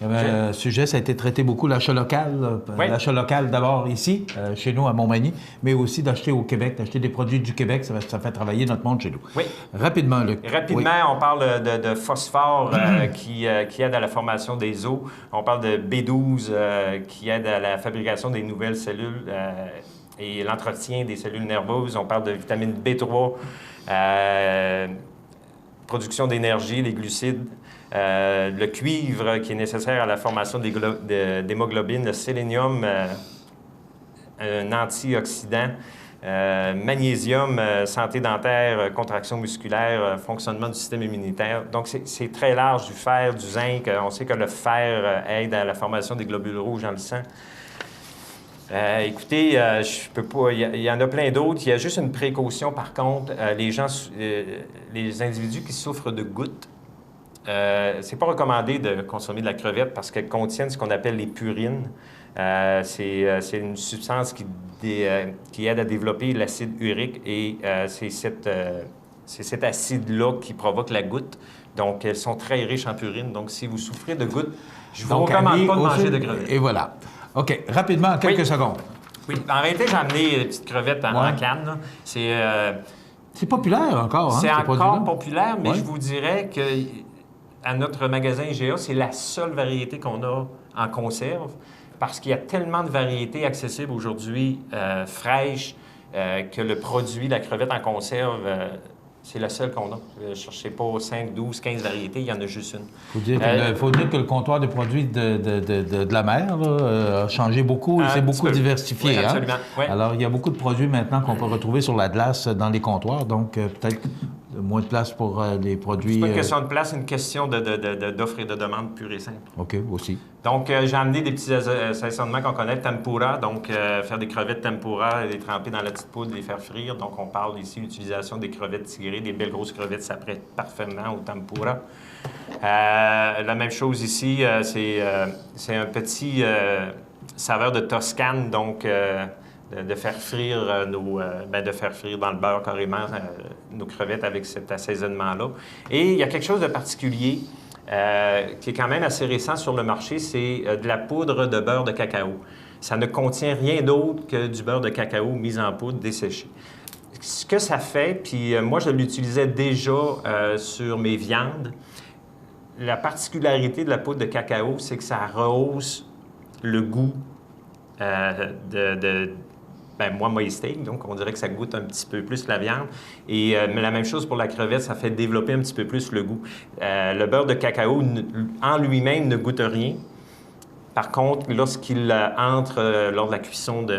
Il y avait un sujet, ça a été traité beaucoup, l'achat local. L'achat local d'abord ici, chez nous à Montmagny, mais aussi d'acheter au Québec, d'acheter des produits du Québec, ça fait travailler notre monde chez nous. Oui. Rapidement, Luc. On parle de phosphore qui aide à la formation des os. On parle de B12 qui aide à la fabrication des nouvelles cellules et l'entretien des cellules nerveuses. On parle de vitamine B3, production d'énergie, les glucides. Le cuivre qui est nécessaire à la formation d'hémoglobine, le sélénium, un antioxydant, magnésium, santé dentaire, contraction musculaire, fonctionnement du système immunitaire. Donc, c'est très large, du fer, du zinc. On sait que le fer aide à la formation des globules rouges dans le sang. Écoutez, je peux pas. Il y en a plein d'autres. Il y a juste une précaution, par contre. Les individus qui souffrent de gouttes, c'est pas recommandé de consommer de la crevette parce qu'elle contient ce qu'on appelle les purines. C'est une substance qui aide à développer l'acide urique et c'est cet acide-là qui provoque la goutte. Donc, elles sont très riches en purines. Donc, si vous souffrez de gouttes, je vous recommande pas de manger de crevettes. Et voilà. OK. Rapidement, quelques secondes. Oui. En réalité, j'ai amené des petites crevettes en canne. Là. C'est populaire encore, hein? C'est encore populaire, mais je vous dirais que à notre magasin IGA, c'est la seule variété qu'on a en conserve parce qu'il y a tellement de variétés accessibles aujourd'hui, fraîches, que le produit, la crevette en conserve, c'est la seule qu'on a. Je ne cherchez pas 5, 12, 15 variétés, il y en a juste une. Il faut dire que le comptoir des produits de la mer là, a changé beaucoup et s'est beaucoup diversifié. Oui, absolument. Oui. Alors, il y a beaucoup de produits maintenant qu'on peut retrouver sur la glace dans les comptoirs, donc peut-être moins de place pour les produits... C'est pas une question de place, c'est une question d'offre et de demande pure et simple. OK, aussi. Donc, j'ai amené des petits assaisonnements qu'on connaît, tempura, donc faire des crevettes tempura, les tremper dans la petite poudre, les faire frire. Donc, on parle ici de l'utilisation des crevettes tigrées, des belles grosses crevettes, ça prête parfaitement au tempura. La même chose ici, c'est un petit saveur de Toscane, donc... de faire frire de faire frire dans le beurre carrément nos crevettes avec cet assaisonnement-là. Et il y a quelque chose de particulier qui est quand même assez récent sur le marché, c'est de la poudre de beurre de cacao. Ça ne contient rien d'autre que du beurre de cacao mis en poudre desséché. Ce que ça fait, puis moi je l'utilisais déjà sur mes viandes, la particularité de la poudre de cacao, c'est que ça rehausse le goût moi, steak, donc on dirait que ça goûte un petit peu plus la viande. Et la même chose pour la crevette, ça fait développer un petit peu plus le goût. Le beurre de cacao, en lui-même, ne goûte rien. Par contre, lorsqu'il entre lors de la cuisson de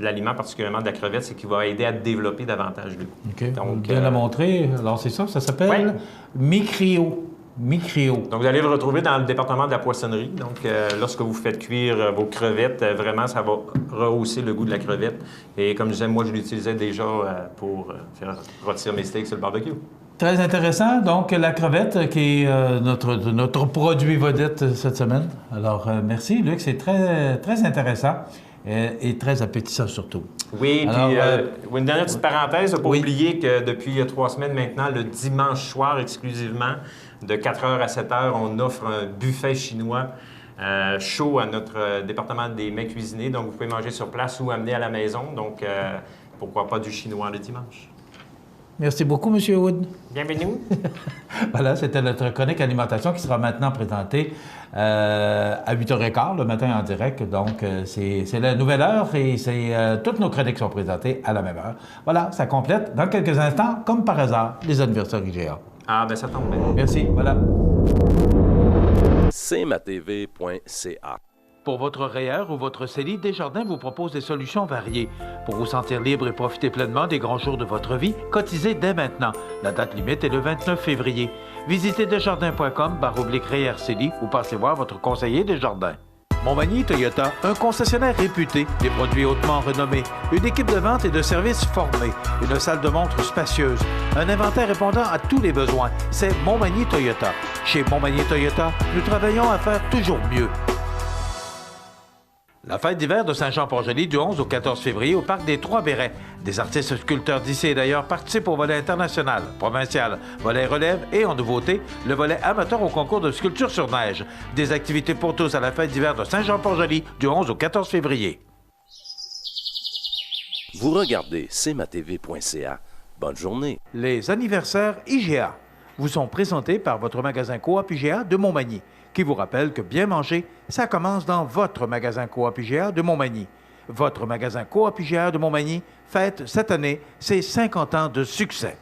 l'aliment, particulièrement de la crevette, c'est qu'il va aider à développer davantage le goût. OK. Donc, bien la montrer. Alors, c'est ça s'appelle Micrio. Donc, vous allez le retrouver dans le département de la poissonnerie. Donc, lorsque vous faites cuire vos crevettes, vraiment, ça va rehausser le goût de la crevette. Et comme je disais, moi, je l'utilisais déjà pour faire rôtir mes steaks sur le barbecue. Très intéressant. Donc, la crevette qui est notre produit vedette cette semaine. Alors, merci, Luc. C'est très, très intéressant et très appétissant surtout. Oui, alors, puis une dernière petite parenthèse, il ne faut pas oublier que depuis 3 semaines maintenant, le dimanche soir exclusivement, de 4h à 7h, on offre un buffet chinois chaud à notre département des mets cuisinés. Donc, vous pouvez manger sur place ou amener à la maison. Donc, pourquoi pas du chinois le dimanche? Merci beaucoup, M. Wood. Bienvenue. Voilà, c'était notre chronique alimentation qui sera maintenant présentée à 8h15 le matin en direct. Donc, c'est la nouvelle heure et toutes nos chroniques sont présentées à la même heure. Voilà, ça complète dans quelques instants, comme par hasard, les anniversaires IGA. Ah, bien, ça tombe bien. Merci, voilà. cmatv.ca. Pour votre REER ou votre CELI, Desjardins vous propose des solutions variées. Pour vous sentir libre et profiter pleinement des grands jours de votre vie, cotisez dès maintenant. La date limite est le 29 février. Visitez desjardins.com/REER-CELI ou passez voir votre conseiller Desjardins. Montmagny Toyota, un concessionnaire réputé, des produits hautement renommés, une équipe de vente et de services formée, une salle de montre spacieuse, un inventaire répondant à tous les besoins. C'est Montmagny Toyota. Chez Montmagny Toyota, nous travaillons à faire toujours mieux. La fête d'hiver de Saint-Jean-Port-Joli du 11 au 14 février au Parc des Trois-Bérets. Des artistes sculpteurs d'ici et d'ailleurs participent au volet international, provincial, volet relève et en nouveauté, le volet amateur au concours de sculpture sur neige. Des activités pour tous à la fête d'hiver de Saint-Jean-Port-Joli du 11 au 14 février. Vous regardez cmatv.ca. Bonne journée. Les anniversaires IGA vous sont présentés par votre magasin Coop IGA de Montmagny, qui vous rappelle que bien manger, ça commence dans votre magasin Coop IGA de Montmagny. Votre magasin Coop IGA de Montmagny fête cette année ses 50 ans de succès.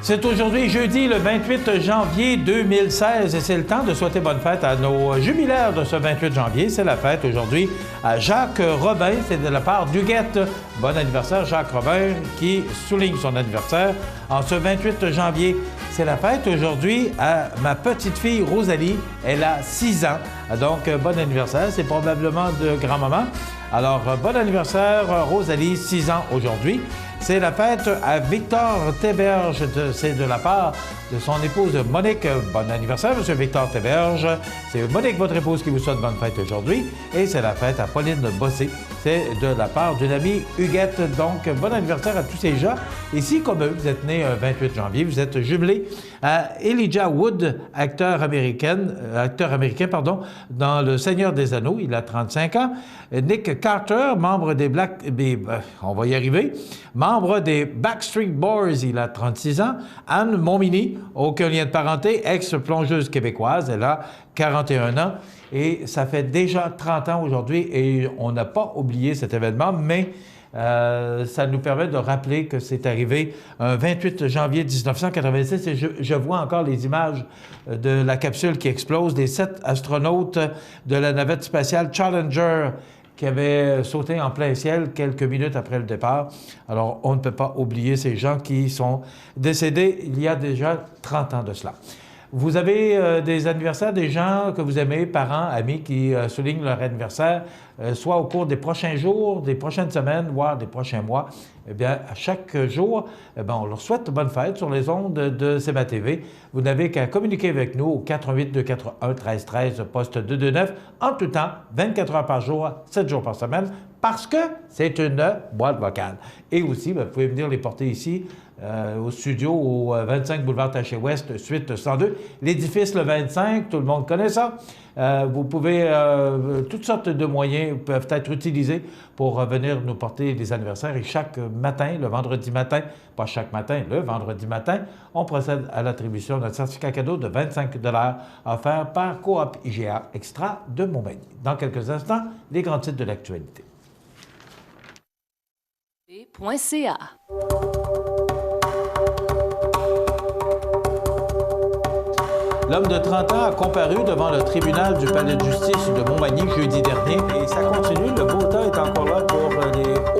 C'est aujourd'hui jeudi le 28 janvier 2016 et c'est le temps de souhaiter bonne fête à nos jubilaires de ce 28 janvier. C'est la fête aujourd'hui à Jacques Robin, c'est de la part d'Huguette. Bon anniversaire Jacques Robin qui souligne son anniversaire en ce 28 janvier. C'est la fête aujourd'hui à ma petite fille Rosalie, elle a 6 ans. Donc bon anniversaire, c'est probablement de grand-maman. Alors bon anniversaire Rosalie, 6 ans aujourd'hui. C'est la fête à Victor Théberge, c'est de la part de son épouse Monique. Bon anniversaire, M. Victor Théberge. C'est Monique, votre épouse, qui vous souhaite bonne fête aujourd'hui. Et c'est la fête à Pauline Bossé. C'est de la part d'une amie Huguette. Donc, bon anniversaire à tous ces gens. Et si, comme eux, vous êtes né 28 janvier, vous êtes jumelé à Elijah Wood, acteur américain, dans Le Seigneur des Anneaux. Il a 35 ans. Nick Carter, membre des on va y arriver. Membre des Backstreet Boys, il a 36 ans. Anne Montminy, aucun lien de parenté, ex-plongeuse québécoise, elle a 41 ans. Et ça fait déjà 30 ans aujourd'hui et on n'a pas oublié cet événement, mais ça nous permet de rappeler que c'est arrivé un 28 janvier 1986 et je vois encore les images de la capsule qui explose, des 7 astronautes de la navette spatiale Challenger qui avait sauté en plein ciel quelques minutes après le départ. Alors, on ne peut pas oublier ces gens qui sont décédés il y a déjà 30 ans de cela. Vous avez des anniversaires, des gens que vous aimez, parents, amis, qui soulignent leur anniversaire, soit au cours des prochains jours, des prochaines semaines, voire des prochains mois. Eh bien, à chaque jour, on leur souhaite bonne fête sur les ondes de CMA-TV. Vous n'avez qu'à communiquer avec nous au 418-241-1313, poste 229, en tout temps, 24 heures par jour, 7 jours par semaine, parce que c'est une boîte vocale. Et aussi, vous pouvez venir les porter ici, au studio, au 25 boulevard Taché-Ouest, suite 102. L'édifice, le 25, tout le monde connaît ça. Vous pouvez, toutes sortes de moyens peuvent être utilisés pour venir nous porter des anniversaires. Et chaque matin, le vendredi matin, pas chaque matin, le vendredi matin, on procède à l'attribution d'un certificat cadeau de 25 $ offert par Coop IGA Extra de Montmagny. Dans quelques instants, les grands titres de l'actualité. SMATV.ca. L'homme de 30 ans a comparu devant le tribunal du palais de justice de Montmagny jeudi dernier et ça continue. Le beau temps est encore là pour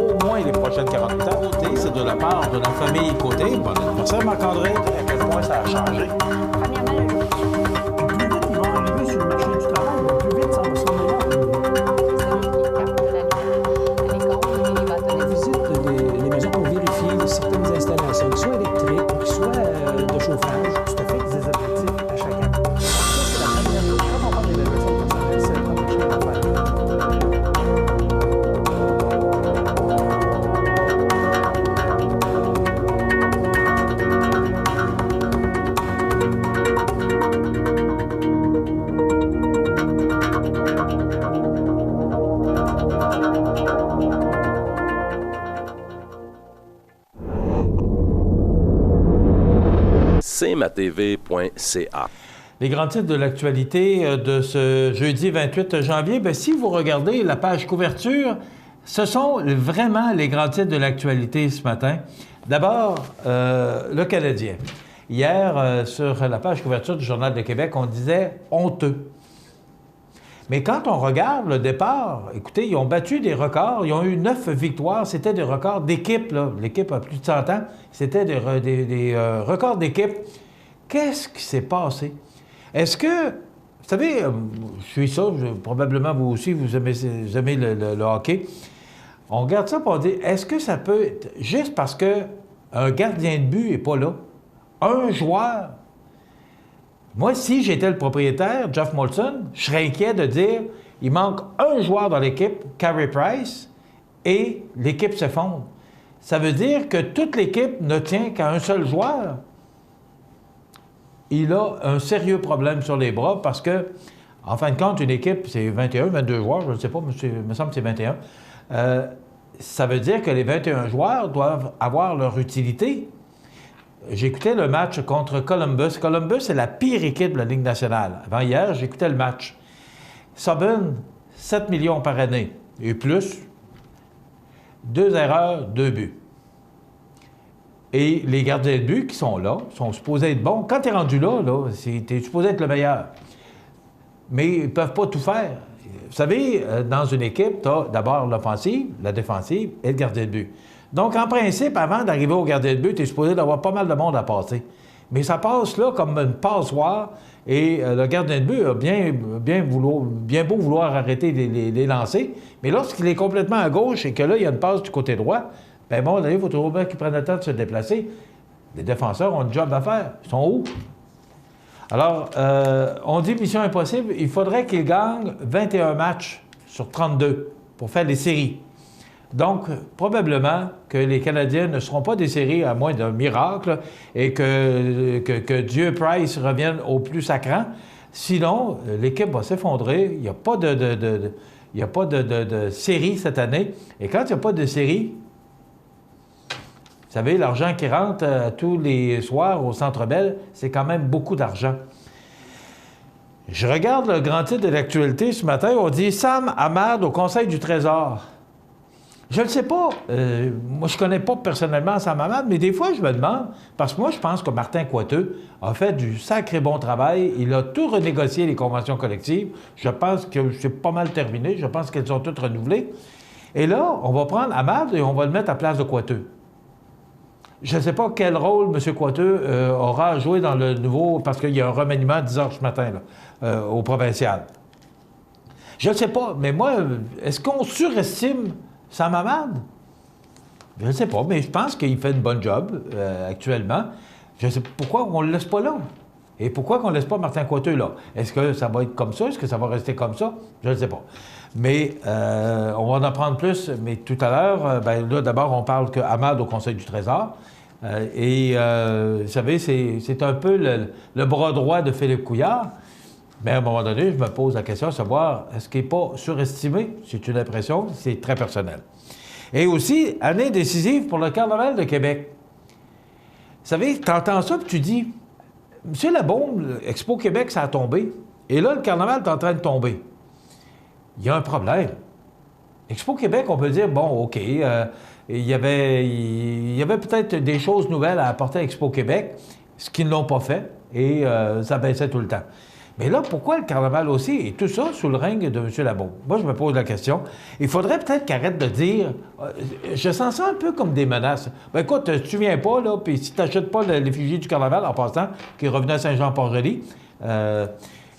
au moins les prochaines 48 heures. C'est de la part de la famille Côté. Bon anniversaire, Marc-André. À quel point ça a changé? Certaines installations, soit électriques, soit de chauffage, tout à fait des objectifs à chaque année. Ça, c'est la première chose. Quand on parle d'évaluation personnelle, c'est la première chose à faire. cmatv.ca. Les grands titres de l'actualité de ce jeudi 28 janvier, bien, si vous regardez la page couverture, ce sont vraiment les grands titres de l'actualité ce matin. D'abord, le Canadien. Hier, sur la page couverture du Journal de Québec, on disait « honteux ». Mais quand on regarde le départ, écoutez, ils ont battu des records. Ils ont eu 9 victoires. C'était des records d'équipe. L'équipe a plus de 100 ans. C'était des records d'équipe. Qu'est-ce qui s'est passé? Est-ce que... Vous savez, je suis ça, probablement vous aussi, vous aimez le hockey. On regarde ça et on dit, est-ce que ça peut être juste parce qu'un gardien de but n'est pas là? Un joueur... Moi, si j'étais le propriétaire, Jeff Molson, je serais inquiet de dire il manque un joueur dans l'équipe, Carey Price, et l'équipe s'effondre. Ça veut dire que toute l'équipe ne tient qu'à un seul joueur. Il a un sérieux problème sur les bras parce que, en fin de compte, une équipe, c'est 21, 22 joueurs, je ne sais pas, mais il me semble que c'est 21. Ça veut dire que les 21 joueurs doivent avoir leur utilité. J'écoutais le match contre Columbus. Columbus, c'est la pire équipe de la Ligue nationale. Avant hier, j'écoutais le match. Subban, 7 millions par année. Et plus, 2 erreurs, 2 buts. Et les gardiens de but qui sont là, sont supposés être bons. Quand tu es rendu là, tu es supposé être le meilleur. Mais ils ne peuvent pas tout faire. Vous savez, dans une équipe, tu as d'abord l'offensive, la défensive et le gardien de but. Donc, en principe, avant d'arriver au gardien de but, tu es supposé d'avoir pas mal de monde à passer. Mais ça passe là comme une passoire et le gardien de but a bien beau vouloir arrêter les lancers. Mais lorsqu'il est complètement à gauche et que là, il y a une passe du côté droit, bien bon, là, il faut toujours bien qu'il prenne le temps de se déplacer. Les défenseurs ont un job à faire. Ils sont où? Alors, on dit mission impossible. Il faudrait qu'ils gagnent 21 matchs sur 32 pour faire les séries. Donc, probablement que les Canadiens ne seront pas des séries à moins d'un miracle et que Dieu Price revienne au plus sacrant. Sinon, l'équipe va s'effondrer. Il n'y a pas de série cette année. Et quand il n'y a pas de série, vous savez, l'argent qui rentre tous les soirs au Centre Bell, c'est quand même beaucoup d'argent. Je regarde le grand titre de l'actualité ce matin. On dit « Sam Hamad au Conseil du Trésor ». Je ne sais pas. Moi, je ne connais pas personnellement Sam Hamad, mais des fois, je me demande, parce que moi, je pense que Martin Coiteux a fait du sacré bon travail. Il a tout renégocié, les conventions collectives. Je pense que c'est pas mal terminé. Je pense qu'elles sont toutes renouvelées. Et là, on va prendre Hamad et on va le mettre à place de Coiteux. Je ne sais pas quel rôle M. Coiteux aura joué dans le nouveau, parce qu'il y a un remaniement à 10 h ce matin là, au provincial. Je ne sais pas, mais moi, est-ce qu'on surestime Sam Hamad? Je ne sais pas, mais je pense qu'il fait une bonne job actuellement. Je ne sais pas pourquoi on ne le laisse pas là. Et pourquoi qu'on ne laisse pas Martin Coiteux là? Est-ce que ça va être comme ça? Est-ce que ça va rester comme ça? Je ne sais pas. Mais on va en apprendre plus. Mais tout à l'heure, là, d'abord, on parle que Hamad au Conseil du Trésor. Vous savez, c'est un peu le bras droit de Philippe Couillard. Mais à un moment donné, je me pose la question de savoir, est-ce qu'il n'est pas surestimé? C'est une impression, c'est très personnel. Et aussi, année décisive pour le Carnaval de Québec. Vous savez, tu entends ça, puis tu dis, M. Labaume, Expo Québec, ça a tombé. Et là, le Carnaval est en train de tomber. Il y a un problème. Expo Québec, on peut dire, bon, OK, il y avait peut-être des choses nouvelles à apporter à Expo Québec, ce qu'ils n'ont pas fait, et ça baissait tout le temps. Mais là, pourquoi le carnaval aussi? Et tout ça sous le règne de M. Labo. Moi, je me pose la question. Il faudrait peut-être qu'il arrête de dire... je sens ça un peu comme des menaces. Ben écoute, tu viens pas, là, puis si tu n'achètes pas l'effigie du carnaval, en passant, qui est revenu à Saint-Jean-Port-Joli,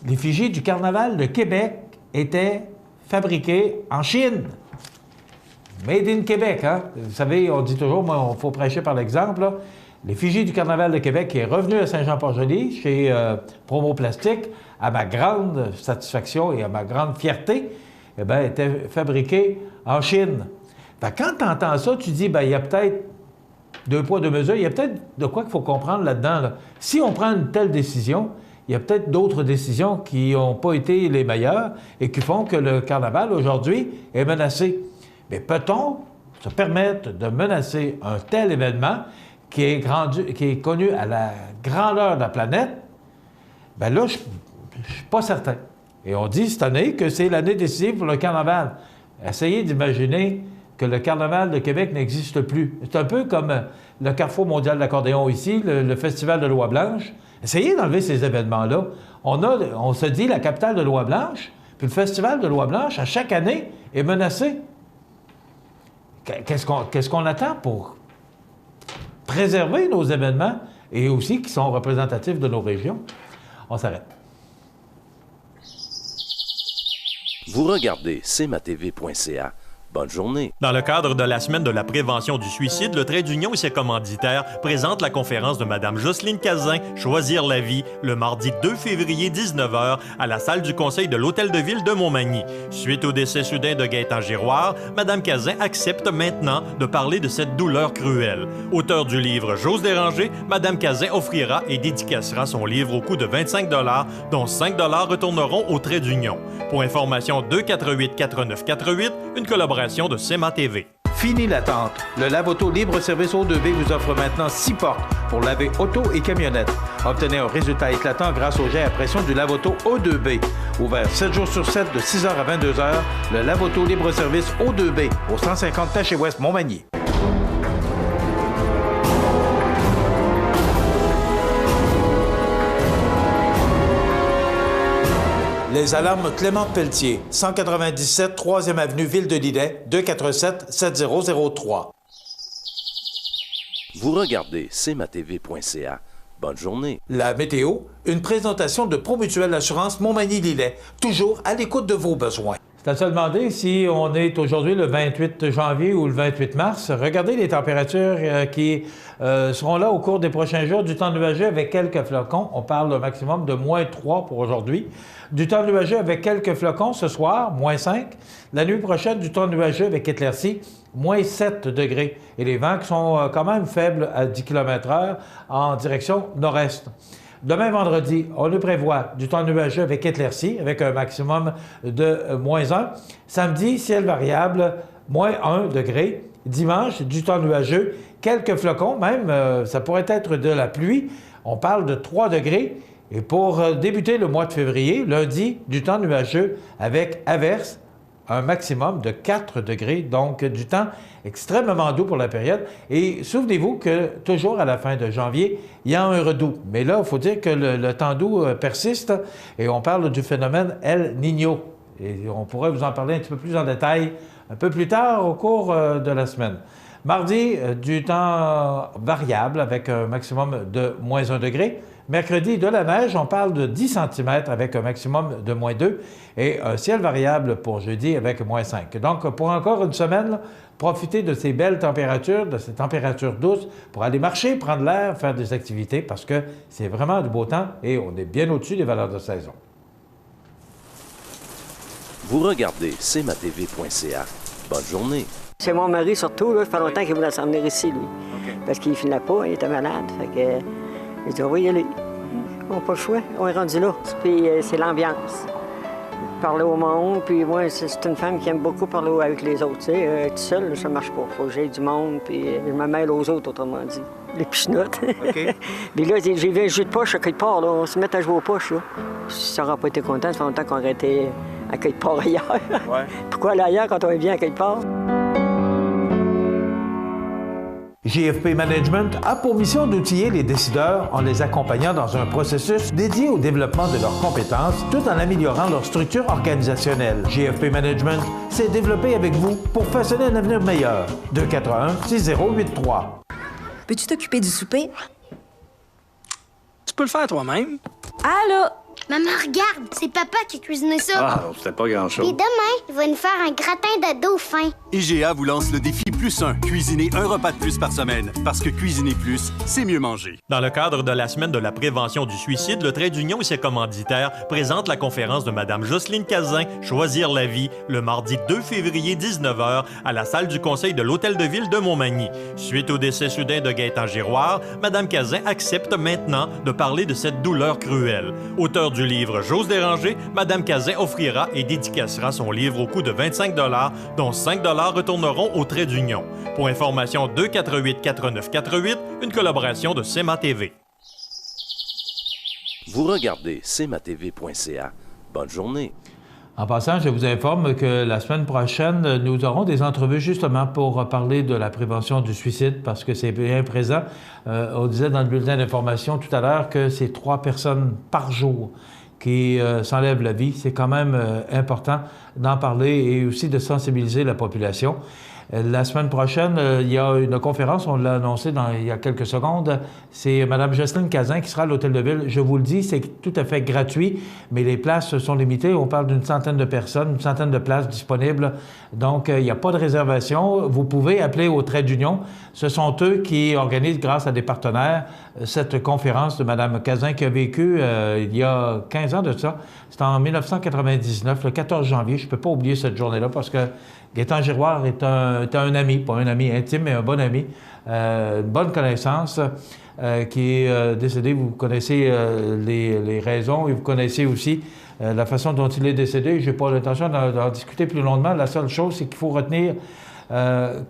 l'effigie du carnaval de Québec était fabriquée en Chine. Made in Québec, hein? Vous savez, on dit toujours, moi, il faut prêcher par l'exemple, là. L'effigie du Carnaval de Québec qui est revenue à Saint-Jean-Port-Joli, chez Promo Plastique, à ma grande satisfaction et à ma grande fierté, eh bien, était fabriquée en Chine. Fait que quand tu entends ça, tu dis, bien, il y a peut-être deux poids, deux mesures, il y a peut-être de quoi qu'il faut comprendre là-dedans. Là. Si on prend une telle décision, il y a peut-être d'autres décisions qui n'ont pas été les meilleures et qui font que le Carnaval, aujourd'hui, est menacé. Mais peut-on se permettre de menacer un tel événement qui est connu à la grandeur de la planète? Bien là, je ne suis pas certain. Et on dit cette année que c'est l'année décisive pour le Carnaval. Essayez d'imaginer que le Carnaval de Québec n'existe plus. C'est un peu comme le Carrefour mondial de l'accordéon ici, le Festival de Loi-Blanche. Essayez d'enlever ces événements-là. On se dit la capitale de Loi-Blanche, puis le Festival de Loi-Blanche, à chaque année, est menacé. Qu'est-ce qu'on attend pour préserver nos événements et aussi qui sont représentatifs de nos régions? On s'arrête. Vous regardez cmatv.ca. Bonne journée. Dans le cadre de la semaine de la prévention du suicide, le Trait d'Union et ses commanditaires présentent la conférence de Mme Jocelyne Cazin, Choisir la vie, le mardi 2 février 19h à la salle du conseil de l'Hôtel de Ville de Montmagny. Suite au décès soudain de Gaétan Giroir, Mme Cazin accepte maintenant de parler de cette douleur cruelle. Auteur du livre J'ose déranger, Mme Cazin offrira et dédicacera son livre au coût de 25 $, dont 5 $ retourneront au Trait d'Union. Pour information, 248-4948, une collaboration de CMA-TV. Fini l'attente. Le Lave-Auto Libre-Service O2B vous offre maintenant 6 portes pour laver auto et camionnette. Obtenez un résultat éclatant grâce au jet à pression du Lave-Auto O2B. Ouvert 7 jours sur 7 de 6h à 22h, le Lave-Auto Libre-Service O2B au 150 Taché-Ouest Montmagny. Les alarmes Clément Pelletier, 197 3e avenue Ville de Lillet, 247-7003. Vous regardez cmatv.ca. Bonne journée. La météo, une présentation de Promutuelle Assurance Montmagny-Lillet, toujours à l'écoute de vos besoins. C'est à se demander si on est aujourd'hui le 28 janvier ou le 28 mars. Regardez les températures qui seront là au cours des prochains jours. Du temps nuageux avec quelques flocons. On parle d'un maximum de -3 pour aujourd'hui. Du temps nuageux avec quelques flocons ce soir, -5. La nuit prochaine, du temps nuageux avec éclaircies, -7 degrés. Et les vents qui sont quand même faibles à 10 km/h en direction nord-est. Demain, vendredi, on le prévoit du temps nuageux avec éclaircies, avec un maximum de -1. Samedi, ciel variable, -1 degré. Dimanche, du temps nuageux, quelques flocons, même, ça pourrait être de la pluie. On parle de 3 degrés. Et pour débuter le mois de février, lundi, du temps nuageux avec averse, un maximum de 4 degrés, donc du temps extrêmement doux pour la période. Et souvenez-vous que toujours à la fin de janvier, il y a un redout. Mais là, il faut dire que le temps doux persiste et on parle du phénomène El Niño. Et on pourrait vous en parler un petit peu plus en détail un peu plus tard au cours de la semaine. Mardi, du temps variable avec un maximum de -1 degré. Mercredi, de la neige, on parle de 10 cm avec un maximum de -2 et un ciel variable pour jeudi avec -5. Donc, pour encore une semaine, là, profitez de ces belles températures, de ces températures douces pour aller marcher, prendre l'air, faire des activités parce que c'est vraiment du beau temps et on est bien au-dessus des valeurs de saison. Vous regardez cmatv.ca. Bonne journée. C'est mon mari surtout, là, ça fait longtemps qu'il voulait s'en venir ici, lui. Okay. Parce qu'il ne filait pas, il était malade. Fait que, il dit, on va y aller. On n'a pas le choix, on est rendu là. Puis c'est l'ambiance. Parler au monde, puis moi, c'est une femme qui aime beaucoup parler avec les autres. Tu sais, tout seul, ça ne marche pas. Il faut que j'aie du monde, puis je me mêle aux autres, autrement dit. Les pichenottes. OK. Puis là, j'ai vu un jeu de poche à quelque part, là. On se met à jouer aux poches, là. Ça n'aurait pas été content, ça fait longtemps qu'on aurait été à quelque part ailleurs. Ouais. Pourquoi aller ailleurs quand on est bien à quelque part? JFP Management a pour mission d'outiller les décideurs en les accompagnant dans un processus dédié au développement de leurs compétences tout en améliorant leur structure organisationnelle. JFP Management s'est développé avec vous pour façonner un avenir meilleur. 241-6083. Peux-tu t'occuper du souper? Tu peux le faire toi-même. Allô? Maman, regarde, c'est papa qui a cuisiné ça. Ah, c'était pas grand-chose. Et demain, il va nous faire un gratin de dauphin. IGA vous lance le défi +1. Cuisiner un repas de plus par semaine. Parce que cuisiner plus, c'est mieux manger. Dans le cadre de la semaine de la prévention du suicide, le Trait d'Union et ses commanditaires présentent la conférence de Mme Jocelyne Cazin, Choisir la vie, le mardi 2 février 19h à la salle du conseil de l'Hôtel de Ville de Montmagny. Suite au décès soudain de Gaétan Giroir, Mme Cazin accepte maintenant de parler de cette douleur cruelle. Auteur du livre J'ose déranger, Mme Cazin offrira et dédicacera son livre au coût de 25 $, dont 5 $ retourneront au Trait d'Union. Pour information, 248-4948, une collaboration de CEMA TV. Vous regardez cmatv.ca. Bonne journée. En passant, je vous informe que la semaine prochaine, nous aurons des entrevues justement pour parler de la prévention du suicide parce que c'est bien présent. On disait dans le bulletin d'information tout à l'heure que c'est 3 personnes par jour qui s'enlèvent la vie. C'est quand même important d'en parler et aussi de sensibiliser la population. La semaine prochaine, il y a une conférence, on l'a annoncé il y a quelques secondes. C'est Mme Jocelyne Cazin qui sera à l'Hôtel de Ville. Je vous le dis, c'est tout à fait gratuit, mais les places sont limitées. On parle d'une centaine de personnes, une centaine de places disponibles. Donc, il n'y a pas de réservation. Vous pouvez appeler au Trait d'Union. Ce sont eux qui organisent, grâce à des partenaires, cette conférence de Mme Cazin qui a vécu il y a 15 ans de ça. C'était en 1999, le 14 janvier. Je ne peux pas oublier cette journée-là parce que Gaétan Giroir est un ami, pas un ami intime, mais un bon ami, une bonne connaissance, qui est décédé. Vous connaissez les raisons et vous connaissez aussi la façon dont il est décédé. Je n'ai pas l'intention d'en discuter plus longuement. La seule chose, c'est qu'il faut retenir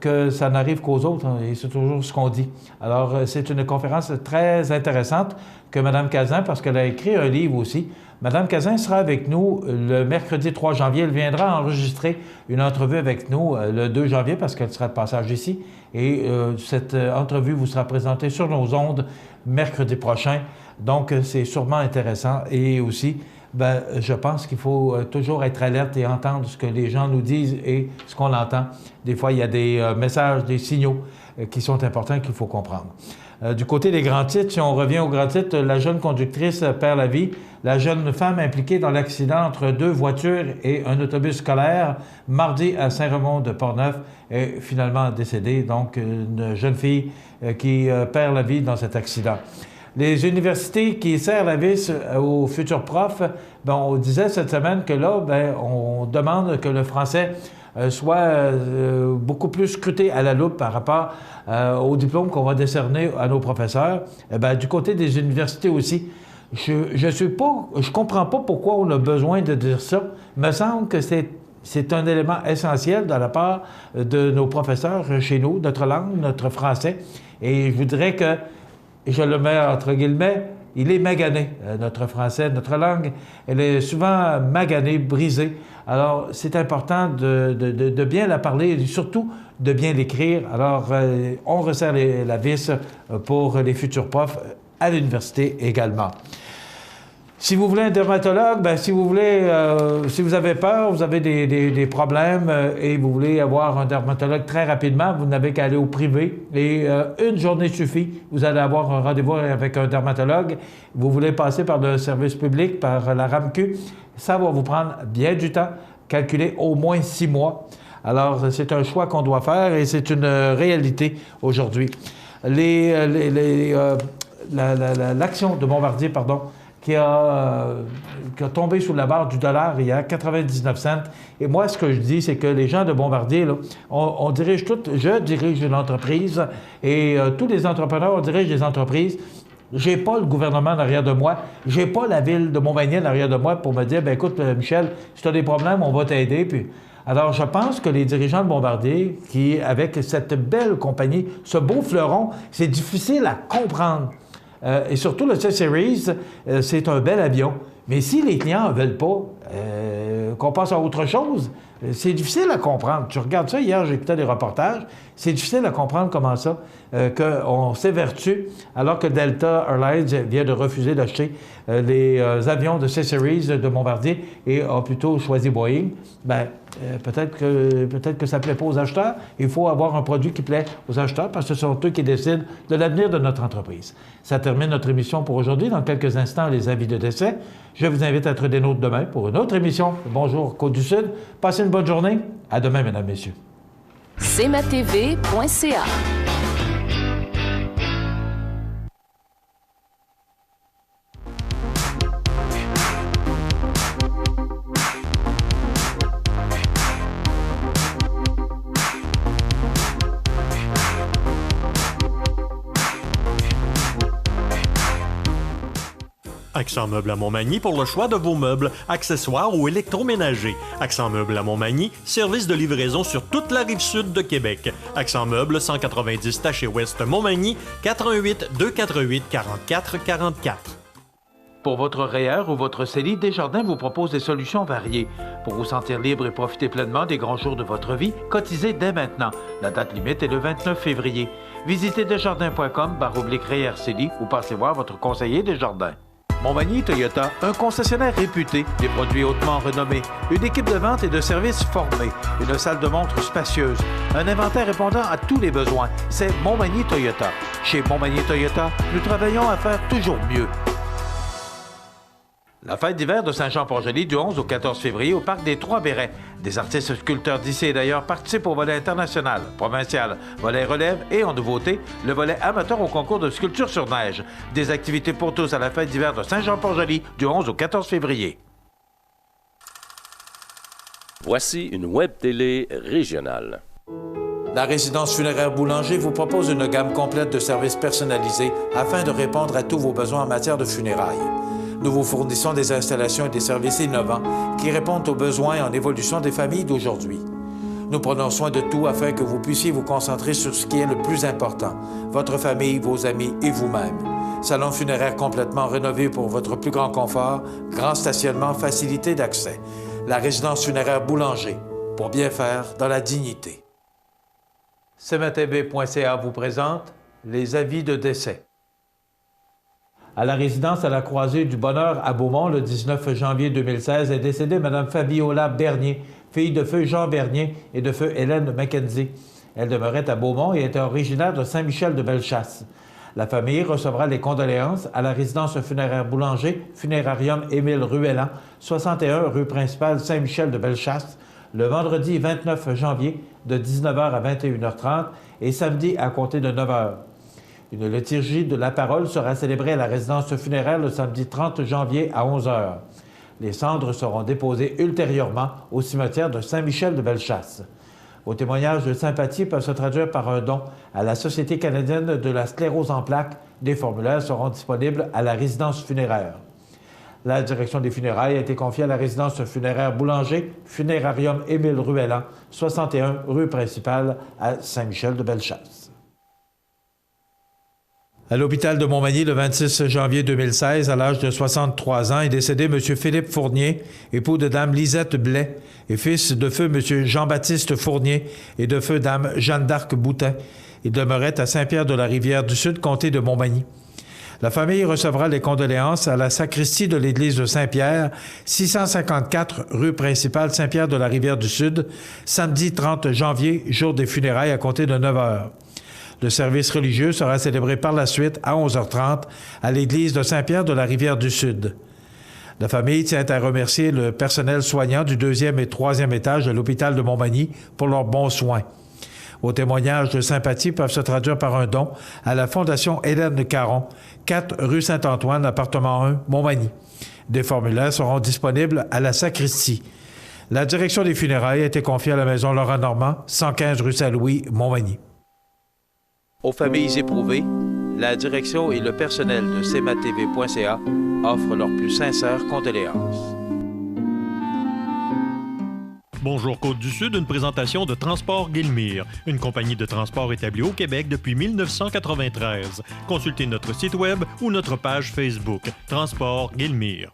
que ça n'arrive qu'aux autres, hein, et c'est toujours ce qu'on dit. Alors, c'est une conférence très intéressante que Mme Cazin, parce qu'elle a écrit un livre aussi. Mme Cazin sera avec nous le mercredi 3 janvier. Elle viendra enregistrer une entrevue avec nous le 2 janvier parce qu'elle sera de passage ici. Et cette entrevue vous sera présentée sur nos ondes mercredi prochain. Donc, c'est sûrement intéressant. Et aussi, je pense qu'il faut toujours être alerte et entendre ce que les gens nous disent et ce qu'on entend. Des fois, il y a des messages, des signaux qui sont importants qu'il faut comprendre. Du côté des grands titres, si on revient aux grands titres, la jeune conductrice perd la vie. La jeune femme impliquée dans l'accident entre 2 voitures et un autobus scolaire, mardi à Saint-Raymond-de-Portneuf, est finalement décédée. Donc, une jeune fille qui perd la vie dans cet accident. Les universités qui serrent la vis aux futurs profs, on disait cette semaine que là, on demande que le français soit beaucoup plus scruté à la loupe par rapport au diplôme qu'on va décerner à nos professeurs. Du côté des universités aussi, je comprends pas pourquoi on a besoin de dire ça. Il me semble que c'est un élément essentiel de la part de nos professeurs chez nous, notre langue, notre français. Et je vous dirais que, je le mets entre guillemets, il est magané, notre français, notre langue. Elle est souvent maganée, brisée. Alors, c'est important de bien la parler et surtout de bien l'écrire. Alors, on resserre la vis pour les futurs profs à l'université également. Si vous voulez un dermatologue, si vous avez peur, vous avez des problèmes et vous voulez avoir un dermatologue très rapidement, vous n'avez qu'à aller au privé et une journée suffit. Vous allez avoir un rendez-vous avec un dermatologue. Vous voulez passer par le service public, par la RAMQ, ça va vous prendre bien du temps, calculer au moins 6 mois. Alors, c'est un choix qu'on doit faire et c'est une réalité aujourd'hui. L'action de Bombardier, qui a tombé sous la barre du dollar il y a 99 cents. Et moi, ce que je dis, c'est que les gens de Bombardier, là, je dirige une entreprise et tous les entrepreneurs, on dirige des entreprises. J'ai pas le gouvernement derrière de moi. J'ai pas la ville de Montmagny derrière de moi pour me dire, écoute, Michel, si tu as des problèmes, on va t'aider. Puis, alors, je pense que les dirigeants de Bombardier, qui, avec cette belle compagnie, ce beau fleuron, c'est difficile à comprendre. Et surtout, le C-Series, c'est un bel avion. Mais si les clients ne veulent pas qu'on passe à autre chose, C'est difficile à comprendre. Tu regardes ça, hier, j'écoutais des reportages, c'est difficile à comprendre comment ça, qu'on s'évertue, alors que Delta Airlines vient de refuser d'acheter les avions de C-Series de Bombardier et a plutôt choisi Boeing. Bien, peut-être que ça ne plaît pas aux acheteurs. Il faut avoir un produit qui plaît aux acheteurs parce que ce sont eux qui décident de l'avenir de notre entreprise. Ça termine notre émission pour aujourd'hui. Dans quelques instants, les avis de décès. Je vous invite à être des nôtres demain pour une autre émission. Bonjour Côte-du-Sud. Passez une bonne journée. À demain, mesdames, messieurs. cmatv.ca Accent Meubles à Montmagny pour le choix de vos meubles, accessoires ou électroménagers. Accent Meubles à Montmagny, service de livraison sur toute la rive sud de Québec. Accent Meubles, 190 Taché Ouest Montmagny, 418 248 44 44. Pour votre REER ou votre CELI, Desjardins vous propose des solutions variées. Pour vous sentir libre et profiter pleinement des grands jours de votre vie, cotisez dès maintenant. La date limite est le 29 février. Visitez desjardins.com/REER CELI ou passez voir votre conseiller Desjardins. Montmagny Toyota, un concessionnaire réputé, des produits hautement renommés, une équipe de vente et de services formée, une salle de montre spacieuse, un inventaire répondant à tous les besoins. C'est Montmagny Toyota. Chez Montmagny Toyota, nous travaillons à faire toujours mieux. La fête d'hiver de Saint-Jean-Port-Joli du 11 au 14 février au Parc des Trois-Bérets. Des artistes sculpteurs d'ici et d'ailleurs participent au volet international, provincial, volet relève et en nouveauté, le volet amateur au concours de sculpture sur neige. Des activités pour tous à la fête d'hiver de Saint-Jean-Port-Joli du 11 au 14 février. Voici une web télé régionale. La résidence funéraire Boulanger vous propose une gamme complète de services personnalisés afin de répondre à tous vos besoins en matière de funérailles. Nous vous fournissons des installations et des services innovants qui répondent aux besoins en évolution des familles d'aujourd'hui. Nous prenons soin de tout afin que vous puissiez vous concentrer sur ce qui est le plus important, votre famille, vos amis et vous-même. Salon funéraire complètement rénové pour votre plus grand confort, grand stationnement, facilité d'accès. La résidence funéraire Boulanger, pour bien faire dans la dignité. cmatv.ca vous présente les avis de décès. À la résidence à la Croisée du Bonheur à Beaumont, le 19 janvier 2016, est décédée Mme Fabiola Bernier, fille de feu Jean Bernier et de feu Hélène Mackenzie. Elle demeurait à Beaumont et était originaire de Saint-Michel-de-Bellechasse. La famille recevra les condoléances à la résidence funéraire Boulanger, Funérarium Émile Ruellan, 61 rue principale Saint-Michel-de-Bellechasse, le vendredi 29 janvier de 19h à 21h30 et samedi à compter de 9h. Une liturgie de la parole sera célébrée à la résidence funéraire le samedi 30 janvier à 11h. Les cendres seront déposées ultérieurement au cimetière de Saint-Michel-de-Bellechasse. Vos témoignages de sympathie peuvent se traduire par un don à la Société canadienne de la sclérose en plaques. Des formulaires seront disponibles à la résidence funéraire. La direction des funérailles a été confiée à la résidence funéraire Boulanger, Funérarium Émile Ruellan, 61 rue principale à Saint-Michel-de-Bellechasse. À l'hôpital de Montmagny, le 26 janvier 2016, à l'âge de 63 ans, est décédé M. Philippe Fournier, époux de Dame Lisette Blais, et fils de feu M. Jean-Baptiste Fournier et de feu Dame Jeanne d'Arc Boutin. Il demeurait à Saint-Pierre-de-la-Rivière-du-Sud, comté de Montmagny. La famille recevra les condoléances à la sacristie de l'église de Saint-Pierre, 654 rue principale Saint-Pierre-de-la-Rivière-du-Sud, samedi 30 janvier, jour des funérailles à compter de 9h. Le service religieux sera célébré par la suite à 11h30 à l'église de Saint-Pierre-de-la-Rivière-du-Sud. La famille tient à remercier le personnel soignant du 2e et 3e étage de l'hôpital de Montmagny pour leurs bons soins. Vos témoignages de sympathie peuvent se traduire par un don à la Fondation Hélène Caron, 4 rue Saint-Antoine, appartement 1, Montmagny. Des formulaires seront disponibles à la sacristie. La direction des funérailles a été confiée à la maison Laurent Normand, 115 rue Saint-Louis, Montmagny. Aux familles éprouvées, la direction et le personnel de cmatv.ca offrent leurs plus sincères condoléances. Bonjour Côte-du-Sud, une présentation de Transport Guillemire, une compagnie de transport établie au Québec depuis 1993. Consultez notre site web ou notre page Facebook, Transport Guillemire.